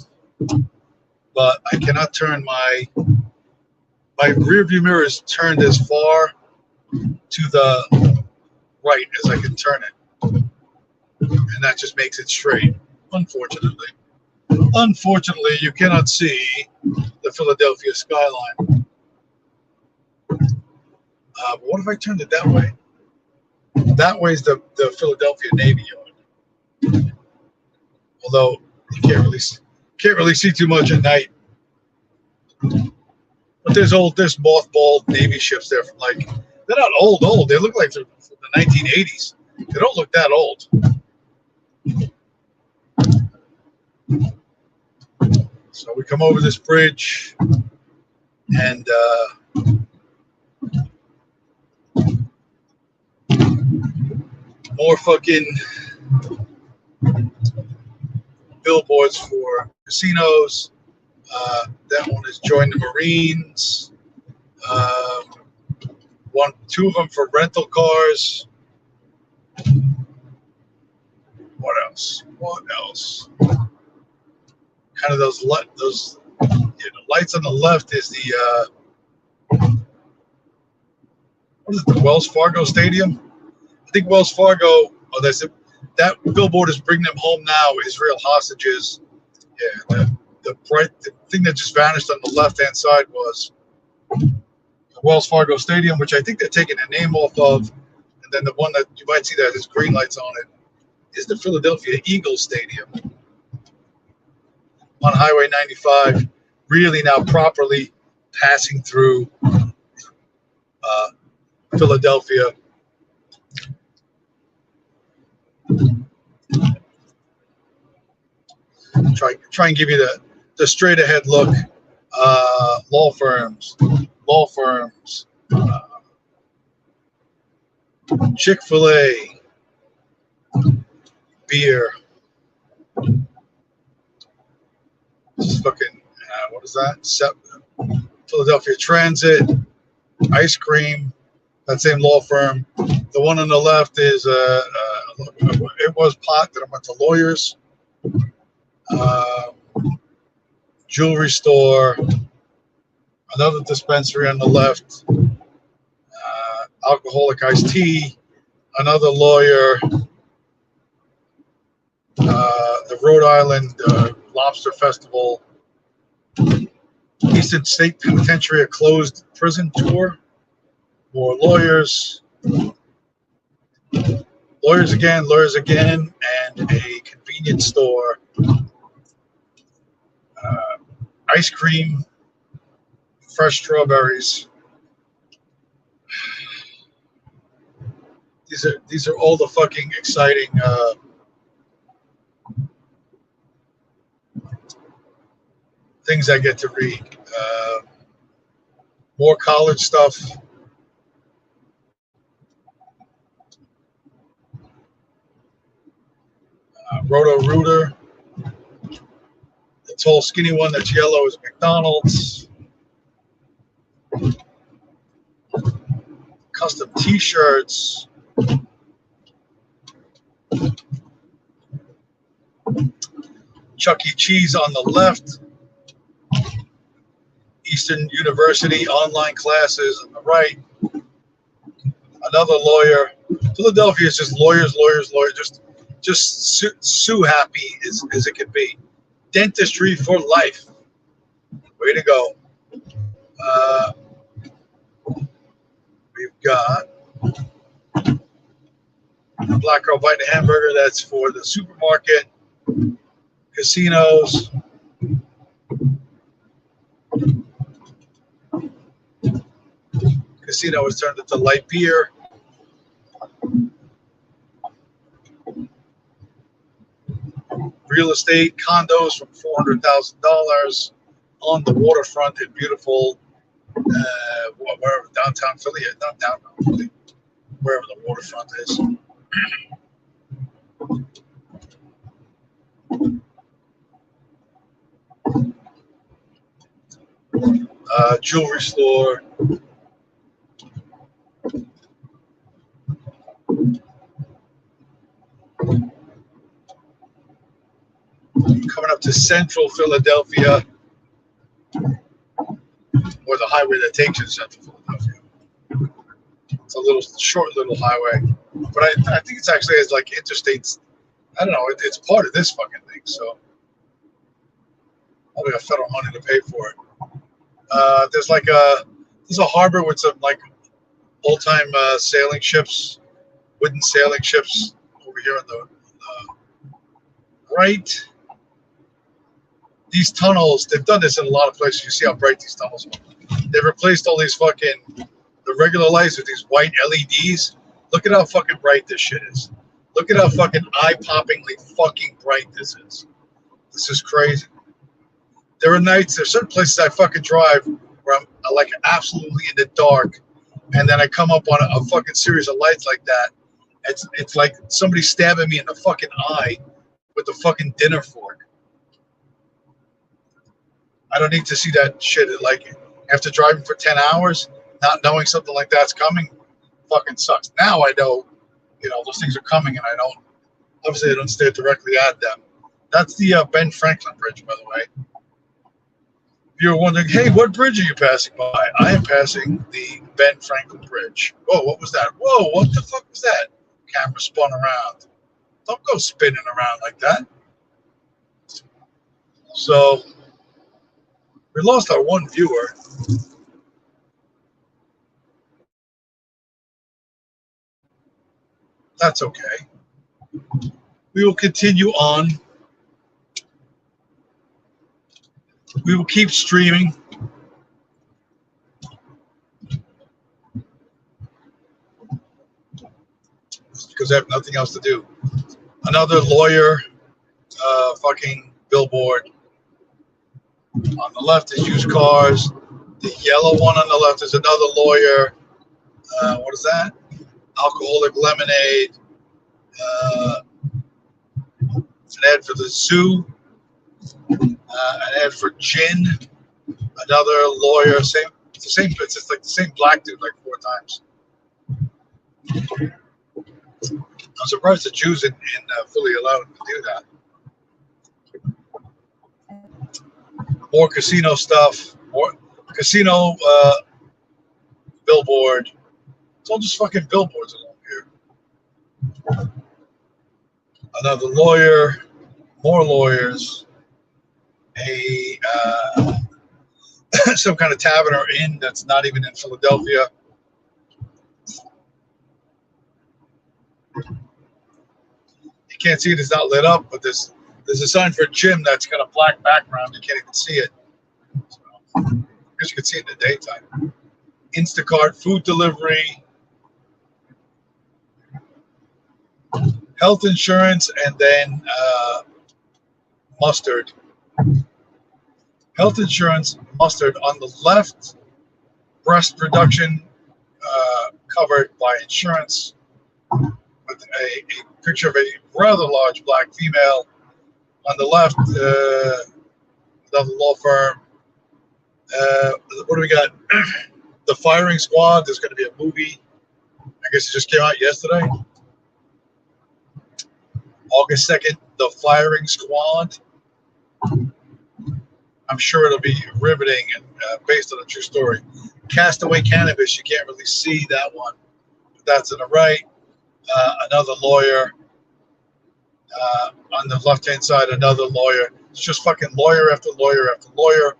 but I cannot turn my rear view mirror is turned as far to the right as I can turn it, and that just makes it straight. Unfortunately, you cannot see the Philadelphia skyline. But what if I turned it that way? That way is the Philadelphia Navy Yard. Although you can't really see too much at night. But there's mothballed Navy ships there from they're not old. They look like they're from the 1980s. They don't look that old. So we come over this bridge and more fucking billboards for casinos. That one is Join the Marines. Two of them for rental cars. What else? Kind of those lights on the left is the what is it? The Wells Fargo Stadium. I think Wells Fargo. Oh, that's it. That billboard is Bring Them Home Now. Israel hostages. Yeah, the thing that just vanished on the left-hand side was the Wells Fargo Stadium, which I think they're taking a name off of. And then the one that you might see that has green lights on it is the Philadelphia Eagles Stadium on Highway 95, really now properly passing through Philadelphia try and give you the straight ahead look. Law firms, Chick-fil-A, beer. This is fucking what is that? Philadelphia Transit, ice cream. That same law firm. The one on the left is it was pot that I went to lawyers. Jewelry store. Another dispensary on the left. Alcoholic iced tea. Another lawyer. The Rhode Island Lobster Festival. Eastern State Penitentiary, a closed prison tour. More lawyers. Lawyers again, and a convenience store. Ice cream, fresh strawberries. These are all the fucking exciting things I get to read. More college stuff. Roto-Rooter. The tall, skinny one that's yellow is McDonald's. Custom T-shirts. Chuck E. Cheese on the left. Eastern University online classes on the right. Another lawyer. Philadelphia is just lawyers. Just sue happy as it could be. Dentistry for life. Way to go. We've got the Black Girl Biting a Hamburger. That's for the supermarket. Casinos. Casino has turned into light beer. Real estate, condos from $400,000 on the waterfront in beautiful, wherever, downtown Philly, not downtown Philly, wherever the waterfront is. Jewelry store. Coming up to central Philadelphia, or the highway that takes you to central Philadelphia. It's a short little highway, but I think it's actually as like interstates. I don't know. It's part of this fucking thing, so I'll got federal money to pay for it. There's a harbor with some like old time sailing ships, wooden sailing ships over here on the right. These tunnels, they've done this in a lot of places. You see how bright these tunnels are. They've replaced all these the regular lights with these white LEDs. Look at how fucking bright this shit is. Look at how fucking eye-poppingly fucking bright this is. This is crazy. There's certain places I fucking drive where I'm like absolutely in the dark, and then I come up on a fucking series of lights like that. It's like somebody stabbing me in the fucking eye with the fucking dinner fork. I don't need to see that shit. Like after driving for 10 hours, not knowing something like that's coming, fucking sucks. Now I know, those things are coming, and I don't stare directly at them. That's the Ben Franklin Bridge, by the way. If you're wondering, hey, what bridge are you passing by? I am passing the Ben Franklin Bridge. Whoa, what was that? Whoa, what the fuck was that? Camera spun around. Don't go spinning around like that. So we lost our one viewer. That's okay. We will continue on. We will keep streaming. Because I have nothing else to do. Another lawyer fucking billboard. On the left is used cars. The yellow one on the left is another lawyer. What is that? Alcoholic lemonade. It's an ad for the zoo. An ad for gin. Another lawyer. It's just like the same black dude like 4 times. I'm surprised the Jews in Philly allowed him to do that. More casino stuff. More casino billboard. It's all just fucking billboards along here. Another lawyer. More lawyers. Some kind of tavern or inn that's not even in Philadelphia. You can't see it, it's not lit up, but there's a sign for a gym that's got a black background. You can't even see it. So, I guess you can see it in the daytime. Instacart, food delivery, health insurance, and then mustard. Health insurance, mustard on the left, breast reduction covered by insurance, with a picture of a rather large black female. On the left, another law firm. What do we got? The Firing Squad. There's going to be a movie. I guess it just came out yesterday. August 2nd, The Firing Squad. I'm sure it'll be riveting and based on a true story. Castaway Cannabis. You can't really see that one. But that's on the right. Another lawyer. On the left-hand side, another lawyer. It's just fucking lawyer after lawyer after lawyer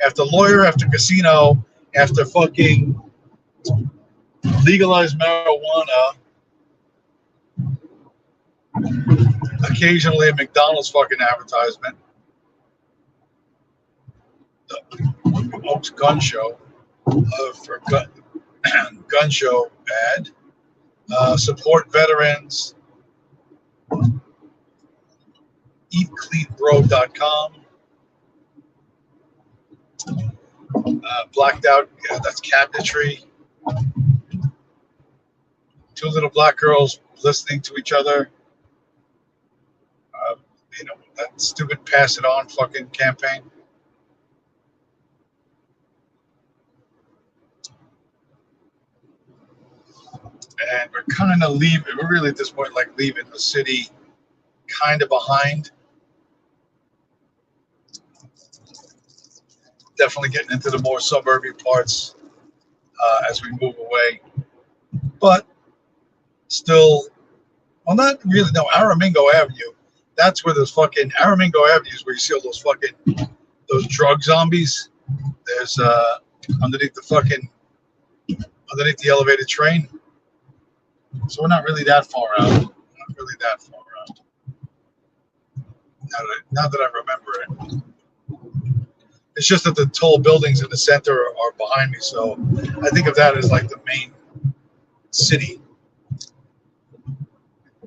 after lawyer after casino after fucking legalized marijuana. Occasionally a McDonald's fucking advertisement. The Oaks Gun Show for gun show ad. Support veterans. EatCleanBro.com. Blacked out, that's cabinetry. 2 little black girls listening to each other. That stupid pass it on fucking campaign. And we're kind of we're really at this point like leaving the city kind of behind. Definitely getting into the more suburban parts as we move away. But still, well, not really. No, Aramingo Avenue. That's where those fucking Aramingo Avenue is where you see all those drug zombies. There's underneath the elevated train. So we're not really that far out. Not really that far out. Now that I remember it. It's just that the tall buildings in the center are behind me, so I think of that as like the main city.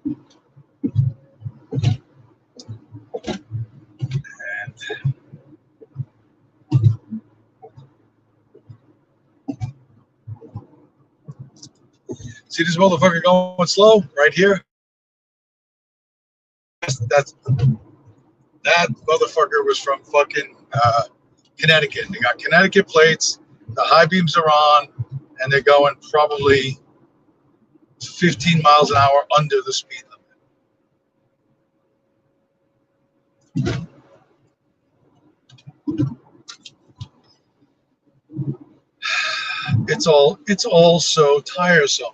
And see this motherfucker going slow right here? That motherfucker was from fucking Connecticut. They got Connecticut plates. The high beams are on, and they're going probably 15 miles an hour under the speed limit. It's all so tiresome.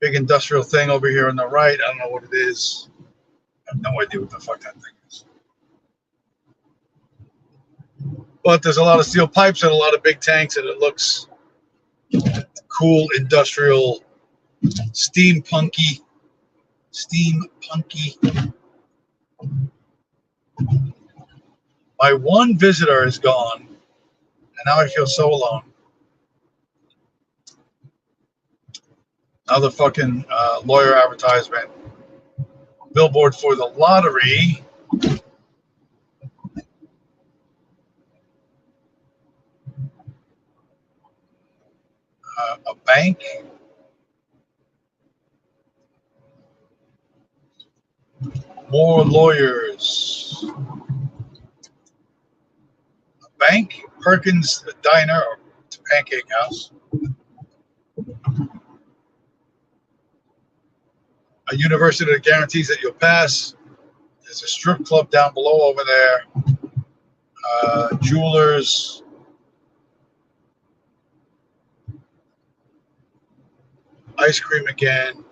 Big industrial thing over here on the right. I don't know what it is. I have no idea what the fuck that thing is. But there's a lot of steel pipes and a lot of big tanks, and it looks cool, industrial, steampunky. My one visitor is gone, and now I feel so alone. Another fucking lawyer advertisement. Billboard for the lottery. A bank. More lawyers. A bank. Perkins Diner or Pancake House. A university that guarantees that you'll pass. There's a strip club down below over there. Jewelers. Ice cream again.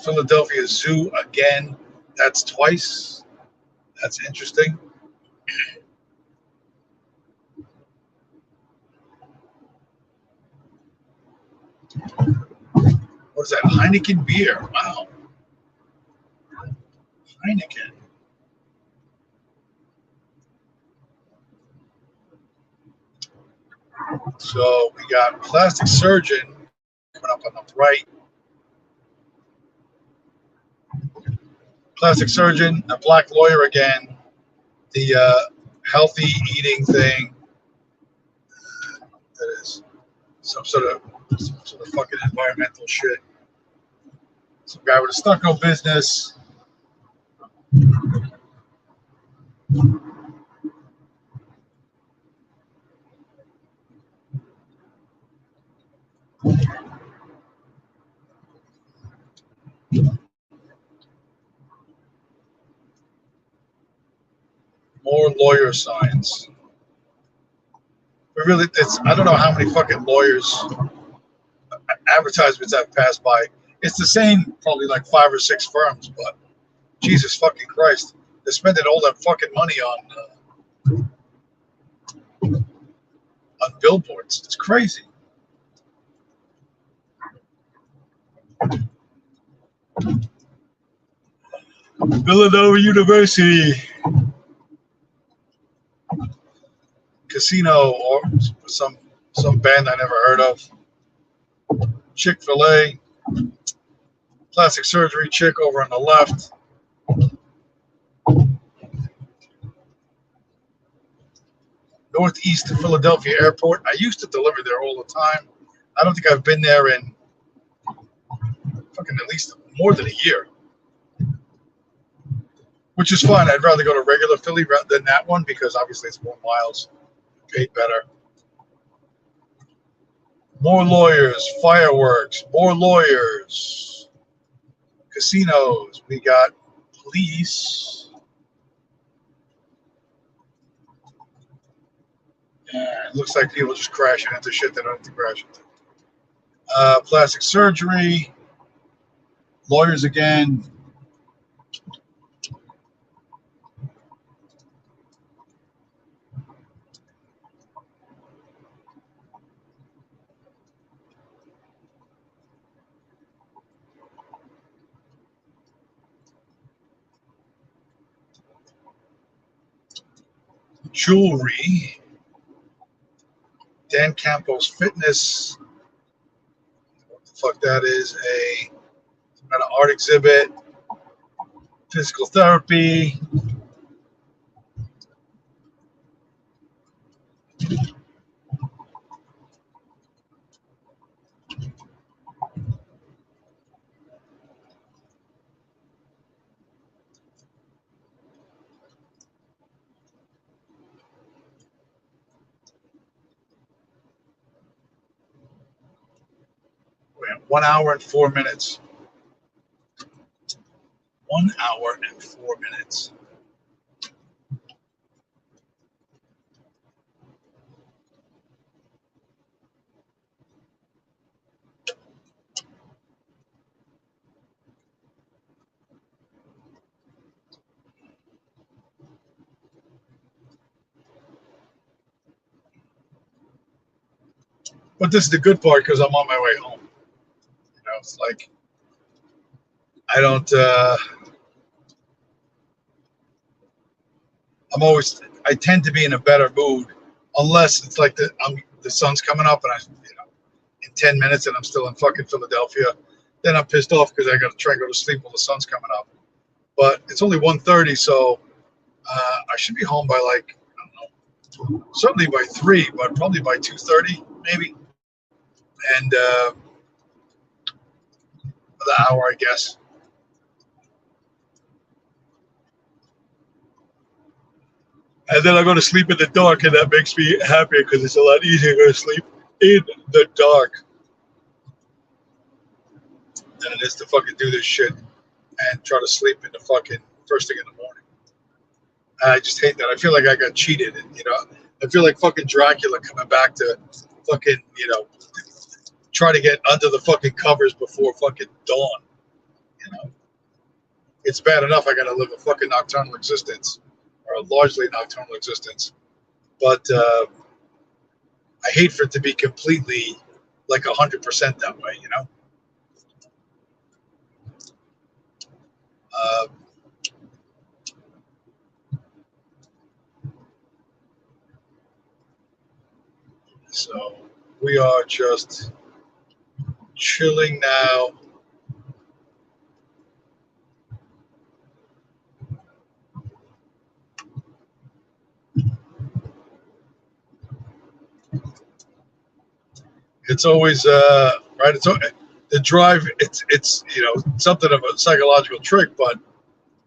Philadelphia Zoo again. That's twice. That's interesting. What is that? Heineken beer. Wow. Heineken. So we got plastic surgeon coming up on the right. Plastic surgeon, a black lawyer again. The healthy eating thing. That is some sort of fucking environmental shit. Some guy with a stucco business. More lawyer signs. But really, I don't know how many fucking lawyers advertisements I've passed by. It's the same, probably like 5 or 6 firms, but Jesus fucking Christ, they're spending all that fucking money on billboards. It's crazy. Villanova University casino or some band I never heard of. Chick-fil-A, plastic surgery chick over on the left. Northeast Philadelphia Airport. I used to deliver there all the time. I don't think I've been there in fucking at least more than a year. Which is fine. I'd rather go to regular Philly than that one because obviously it's more miles, paid better. More lawyers, fireworks, more lawyers, casinos. We got police. It looks like people just crashing into shit they don't have to crash into. Plastic surgery, lawyers again. Jewelry. Dan Campos Fitness. What the fuck that is? Some kind of art exhibit. Physical therapy. We're at 1 hour and 4 minutes. 1 hour and 4 minutes. But this is the good part because I'm on my way home. You know, it's like I don't. I tend to be in a better mood unless it's like the sun's coming up and in 10 minutes and I'm still in fucking Philadelphia. Then I'm pissed off because I got to try and go to sleep while the sun's coming up. But it's only 1:30, so I should be home by like, I don't know, certainly by 3, but probably by 2:30 maybe, and the hour I guess. And then I go to sleep in the dark, and that makes me happy because it's a lot easier to go to sleep in the dark than it is to fucking do this shit and try to sleep in the fucking first thing in the morning. I just hate that. I feel like I got cheated, and I feel like fucking Dracula coming back to fucking try to get under the fucking covers before fucking dawn. It's bad enough I got to live a fucking nocturnal existence, or a largely nocturnal existence, but I hate for it to be completely like 100% that way. Uh, so we are just chilling now. It's always right. It's the drive. It's something of a psychological trick, but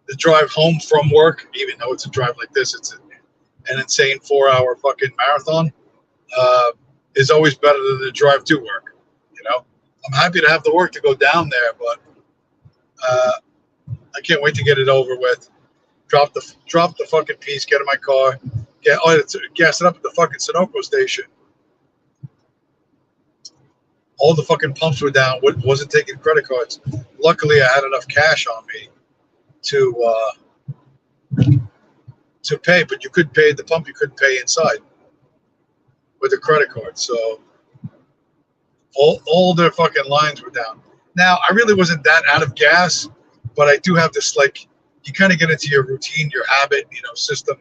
the drive home from work, even though it's a drive like this, it's an insane 4-hour fucking marathon. Is always better than the drive to work. I'm happy to have the work to go down there, but I can't wait to get it over with. Drop the fucking piece, get in my car, gas it up at the fucking Sunoco station. All the fucking pumps were down. Wasn't taking credit cards. Luckily, I had enough cash on me to pay, but you could pay at the pump. You couldn't pay inside with a credit card. So all their fucking lines were down. Now, I really wasn't that out of gas, but I do have this, like, you kind of get into your routine, your habit, system.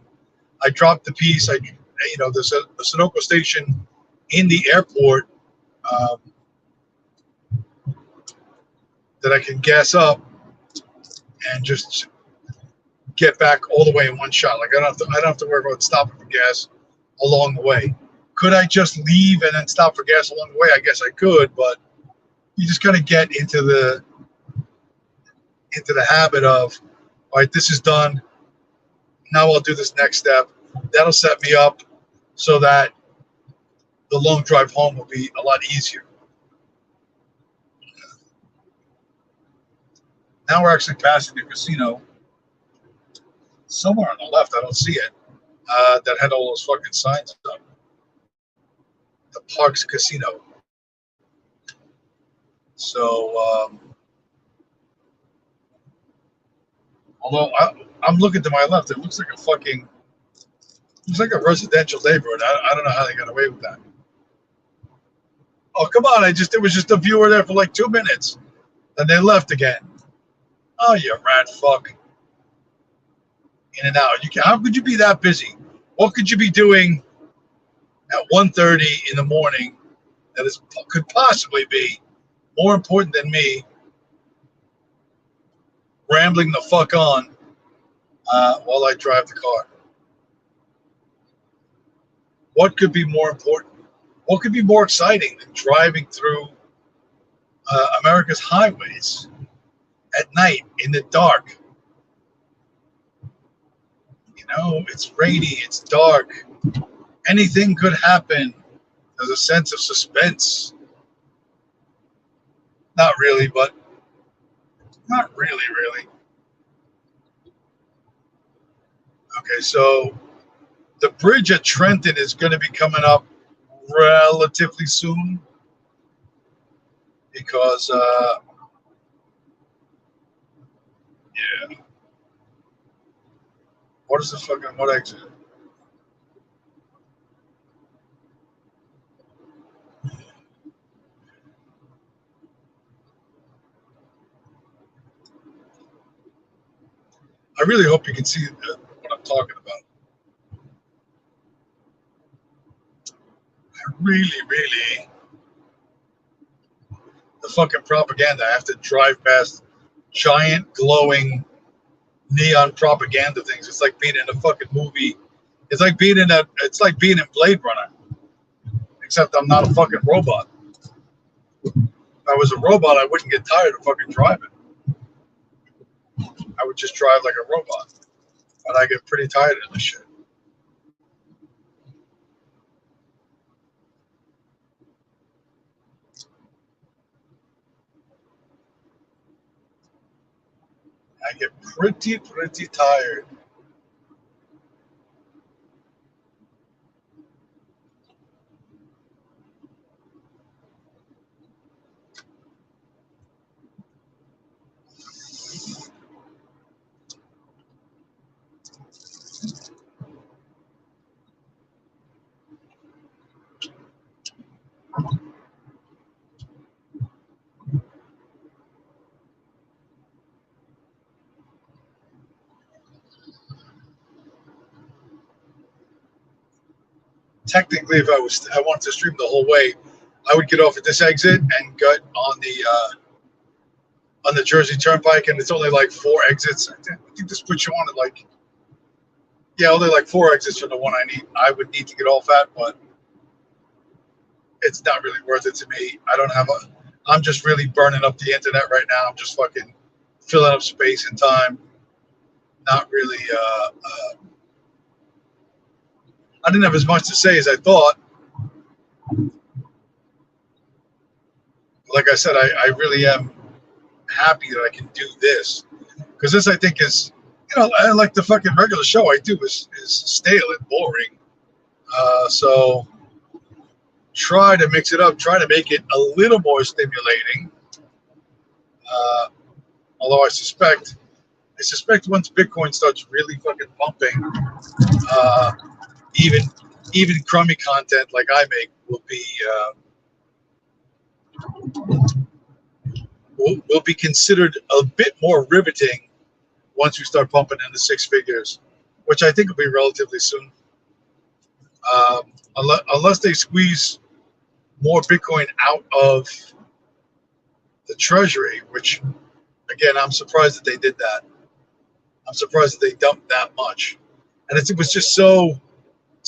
I dropped the piece. There's a Sunoco station in the airport that I can gas up and just get back all the way in one shot. Like I don't have to worry about stopping for gas along the way. Could I just leave and then stop for gas along the way? I guess I could, but you just kind of get into the habit of, all right, this is done. Now I'll do this next step. That'll set me up so that the long drive home will be a lot easier. Now we're actually passing the casino. Somewhere on the left, I don't see it, that had all those fucking signs up. The Parks Casino. So, although I'm looking to my left, it looks like a residential neighborhood. I don't know how they got away with that. Oh, come on. It was just a viewer there for like 2 minutes. Then they left again. Oh, you rat fuck. In and out. How could you be that busy? What could you be doing at 1:30 in the morning that could possibly be more important than me rambling the fuck on while I drive the car? What could be more important? What could be more exciting than driving through America's highways at night in the dark? It's rainy, it's dark. Anything could happen. There's a sense of suspense. Not really, but not really. Okay, so the bridge at Trenton is going to be coming up relatively soon because, yeah. What exit? I really hope you can see what I'm talking about. Really, the fucking propaganda. I have to drive past giant glowing neon propaganda things. It's like being in a fucking movie It's like being in Blade Runner, except I'm not a fucking robot. If I was a robot, I wouldn't get tired of fucking driving. I would just drive like a robot. But I get pretty tired of this shit. I get pretty tired. Technically, if I wanted to stream the whole way, I would get off at this exit and gut on the Jersey Turnpike, and it's only like 4 exits. I think this puts you on at like, yeah, only like 4 exits from the one I would need to get off at, but it's not really worth it to me. I'm just really burning up the internet right now. I'm just fucking filling up space and time. Not really, I didn't have as much to say as I thought. Like I said, I really am happy that I can do this, because this, I think, is, I like the fucking regular show I do is stale and boring. So try to mix it up, try to make it a little more stimulating. Although I suspect once Bitcoin starts really fucking pumping, even crummy content like I make will be considered a bit more riveting once we start pumping into 6 figures, which I think will be relatively soon. Unless they squeeze more Bitcoin out of the treasury, which, again, I'm surprised that they did that. I'm surprised that they dumped that much. And it was just so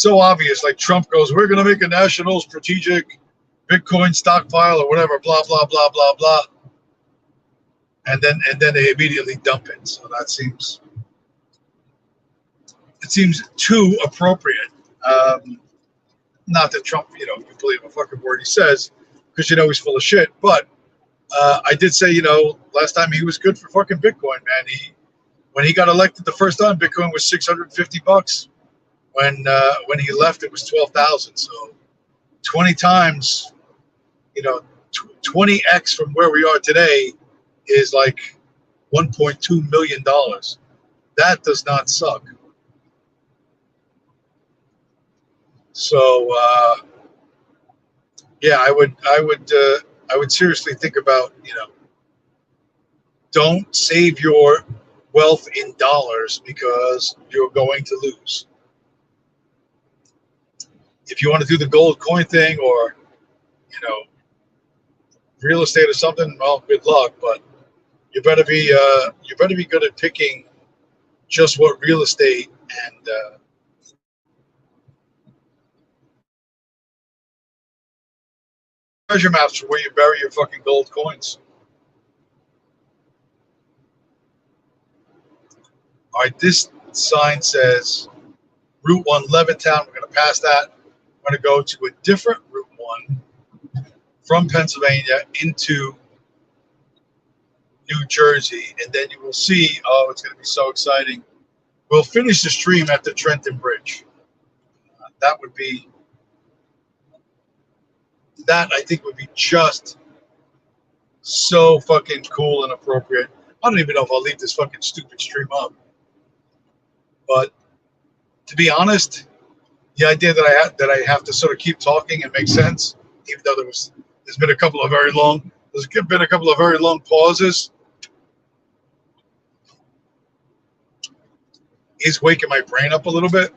obvious. Like Trump goes, we're going to make a national strategic Bitcoin stockpile or whatever, blah, blah, blah, blah, blah. And then they immediately dump it. So that seems too appropriate. Not that Trump, you believe a fucking word he says, because he's full of shit. But I did say, last time he was good for fucking Bitcoin, man. When he got elected the first time, Bitcoin was $650. When he left, it was 12,000. So 20 times, 20x from where we are today is like $1.2 million. That does not suck. So yeah, I would seriously think about, don't save your wealth in dollars, because you're going to lose. If you want to do the gold coin thing, or real estate or something, well, good luck. But you better be good at picking just what real estate and treasure maps for where you bury your fucking gold coins. All right, this sign says Route 1 Levittown. We're going to pass that. We're going to go to a different Route 1 from Pennsylvania into New Jersey, and then you will see, oh, it's going to be so exciting. We'll finish the stream at the Trenton Bridge. That I think would be just so fucking cool and appropriate. I don't even know if I'll leave this fucking stupid stream up. But to be honest, the idea that I have to sort of keep talking and make sense, even though there's been a couple of very long pauses, is waking my brain up a little bit.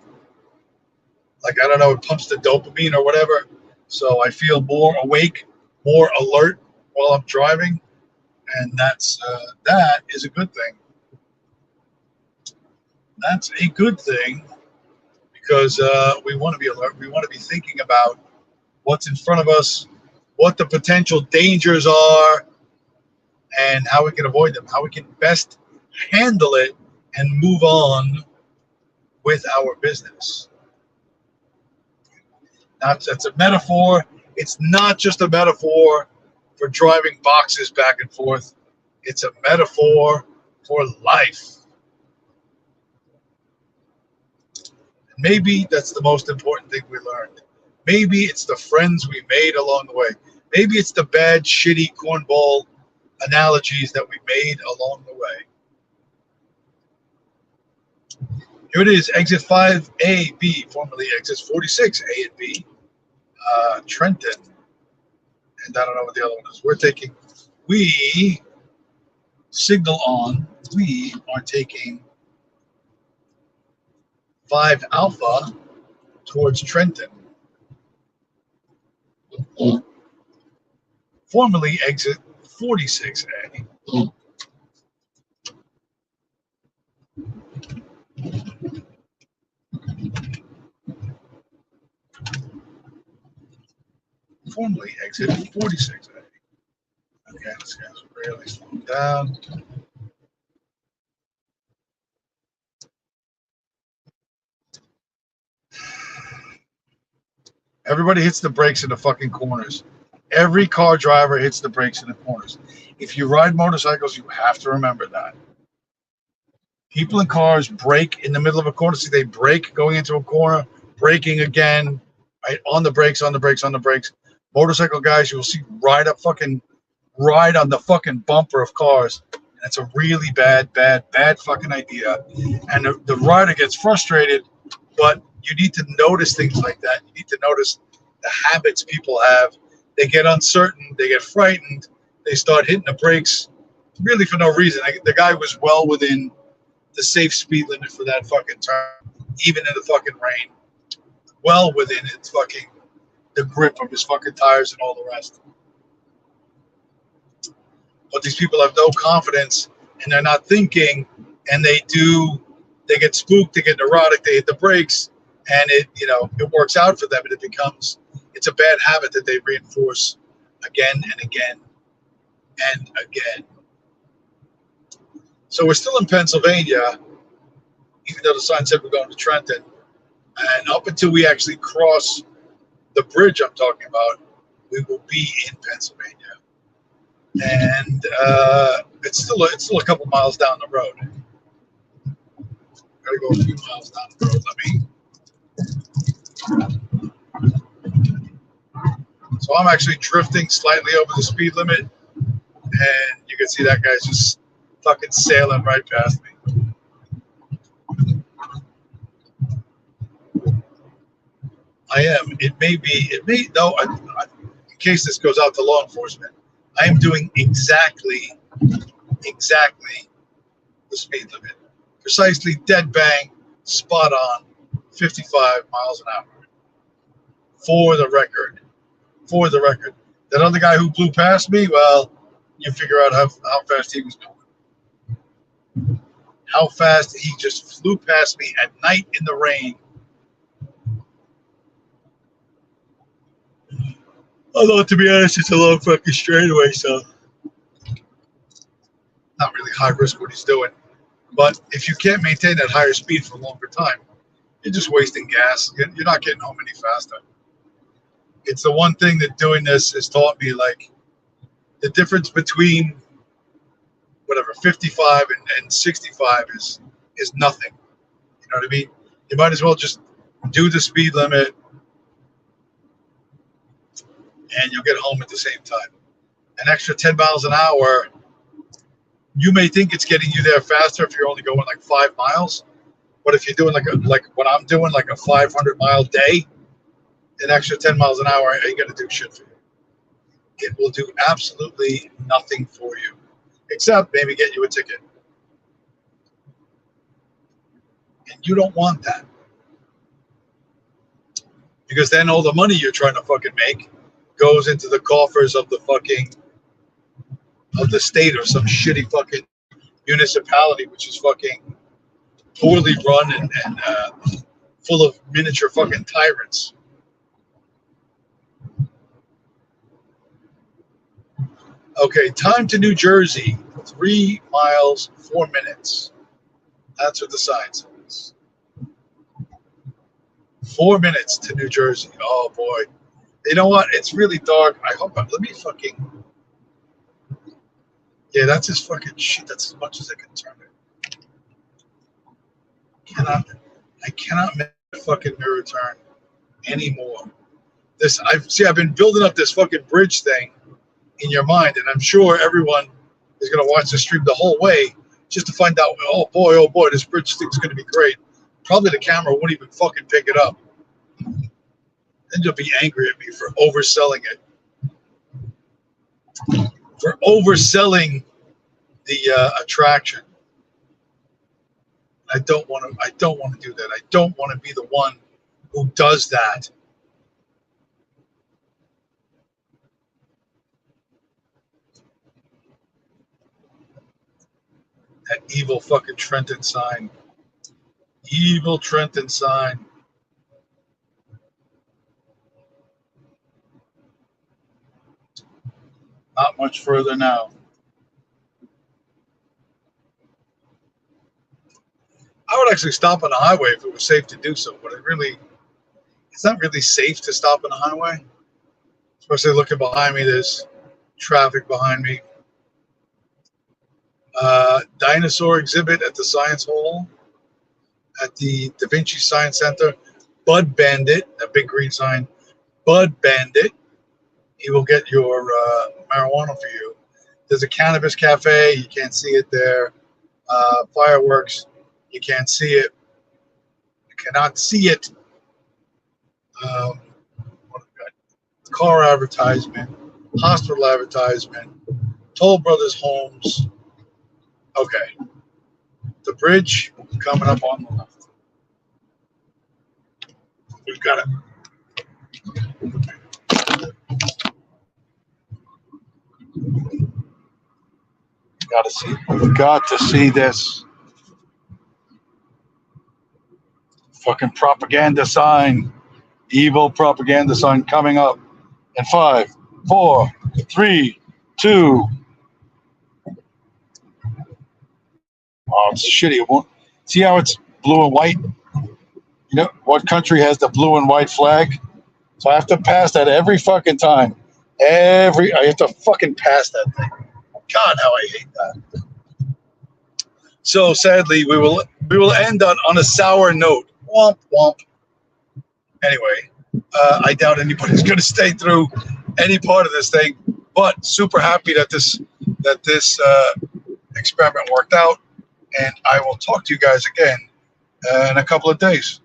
Like, I don't know, it pumps the dopamine or whatever. So I feel more awake, more alert while I'm driving. And that is a good thing. That's a good thing, because we want to be alert. We want to be thinking about what's in front of us, what the potential dangers are, and how we can avoid them, how we can best handle it and move on with our business. Now, that's a metaphor. It's not just a metaphor for driving boxes back and forth. It's a metaphor for life. Maybe that's the most important thing we learned. Maybe it's the friends we made along the way. Maybe it's the bad, shitty cornball analogies that we made along the way. Here it is, exit 5AB, formerly exit 46, A and B, Trenton. And I don't know what the other one is. We signal on, we are taking 5 Alpha towards Trenton. Formerly exit 46A. Formerly exit 46A. Okay, this guy's really slowing down. Everybody hits the brakes in the fucking corners. Every car driver hits the brakes in the corners. If you ride motorcycles, you have to remember that. People in cars brake in the middle of a corner. See, they brake going into a corner, braking again, right? On the brakes, on the brakes, on the brakes. Motorcycle guys, you will see ride on the fucking bumper of cars. That's a really bad fucking idea. And the rider gets frustrated, but you need to notice things like that. You need to notice the habits people have. They get uncertain, they get frightened, they start hitting the brakes really for no reason. The guy was well within the safe speed limit for that fucking turn, even in the fucking rain. Well within the grip of his fucking tires and all the rest. But these people have no confidence and they're not thinking, and they get spooked, they get neurotic, they hit the brakes, and it works out for them, and it's a bad habit that they reinforce again and again and again. So we're still in Pennsylvania, even though the sign said we're going to Trenton, and up until we actually cross the bridge I'm talking about, we will be in Pennsylvania. And it's still a couple miles down the road. Gotta go a few miles down the road. So I'm actually drifting slightly over the speed limit, and you can see that guy's just fucking sailing right past me. I am. In case this goes out to law enforcement, I am doing exactly the speed limit. Precisely, dead bang, spot on, 55 miles an hour. For the record. That other guy who blew past me, well, you figure out how fast he was going. How fast he just flew past me at night in the rain. Although, to be honest, it's a long fucking straightaway, so not really high risk what he's doing. But if you can't maintain that higher speed for a longer time, you're just wasting gas. You're not getting home any faster. It's the one thing that doing this has taught me, like, the difference between whatever 55 and 65 is nothing. You know what I mean? You might as well just do the speed limit and you'll get home at the same time. An extra 10 miles an hour, you may think it's getting you there faster if you're only going like 5 miles. But if you're doing like what I'm doing, like a 500-mile day, an extra 10 miles an hour ain't going to do shit for you. It will do absolutely nothing for you, except maybe get you a ticket. And you don't want that. Because then all the money you're trying to fucking make goes into the coffers of the state or some shitty fucking municipality, which is fucking poorly run and full of miniature fucking tyrants. Okay, time to New Jersey, 3 miles, 4 minutes. That's what the sign says. 4 minutes to New Jersey. Oh boy. You know what? It's really dark. I hope let me fucking. Yeah, that's his fucking shit. That's as much as I can turn it. I cannot make a fucking mirror turn anymore. I've been building up this fucking bridge thing in your mind, and I'm sure everyone is gonna watch the stream the whole way just to find out, oh boy, this bridge thing's gonna be great. Probably the camera won't even fucking pick it up. Then you'll be angry at me for overselling it. For overselling the attraction. I don't want to do that. I don't want to be the one who does that. That evil fucking Trenton sign. Evil Trenton sign. Not much further now. I would actually stop on the highway if it was safe to do so, but it's not really safe to stop on the highway. Especially looking behind me, there's traffic behind me. Dinosaur exhibit at the Science Hall, at the Da Vinci Science Center. Bud Bandit, a big green sign. Bud Bandit. He will get your marijuana for you. There's a cannabis cafe. You can't see it there. Fireworks. You can't see it. You cannot see it. What have we got? Car advertisement. Hospital advertisement. Toll Brothers Homes. Okay. The bridge coming up on the left. We've got it. We've got to see this fucking propaganda sign, evil propaganda sign coming up in 5, 4, 3, 2. Oh, it's shitty. It won't. See how it's blue and white? You know what country has the blue and white flag? So I have to pass that every fucking time. I have to fucking pass that thing. God, how I hate that. So sadly, we will end on a sour note. Womp womp. Anyway, I doubt anybody's going to stay through any part of this thing, but super happy that this experiment worked out, and I will talk to you guys again in a couple of days.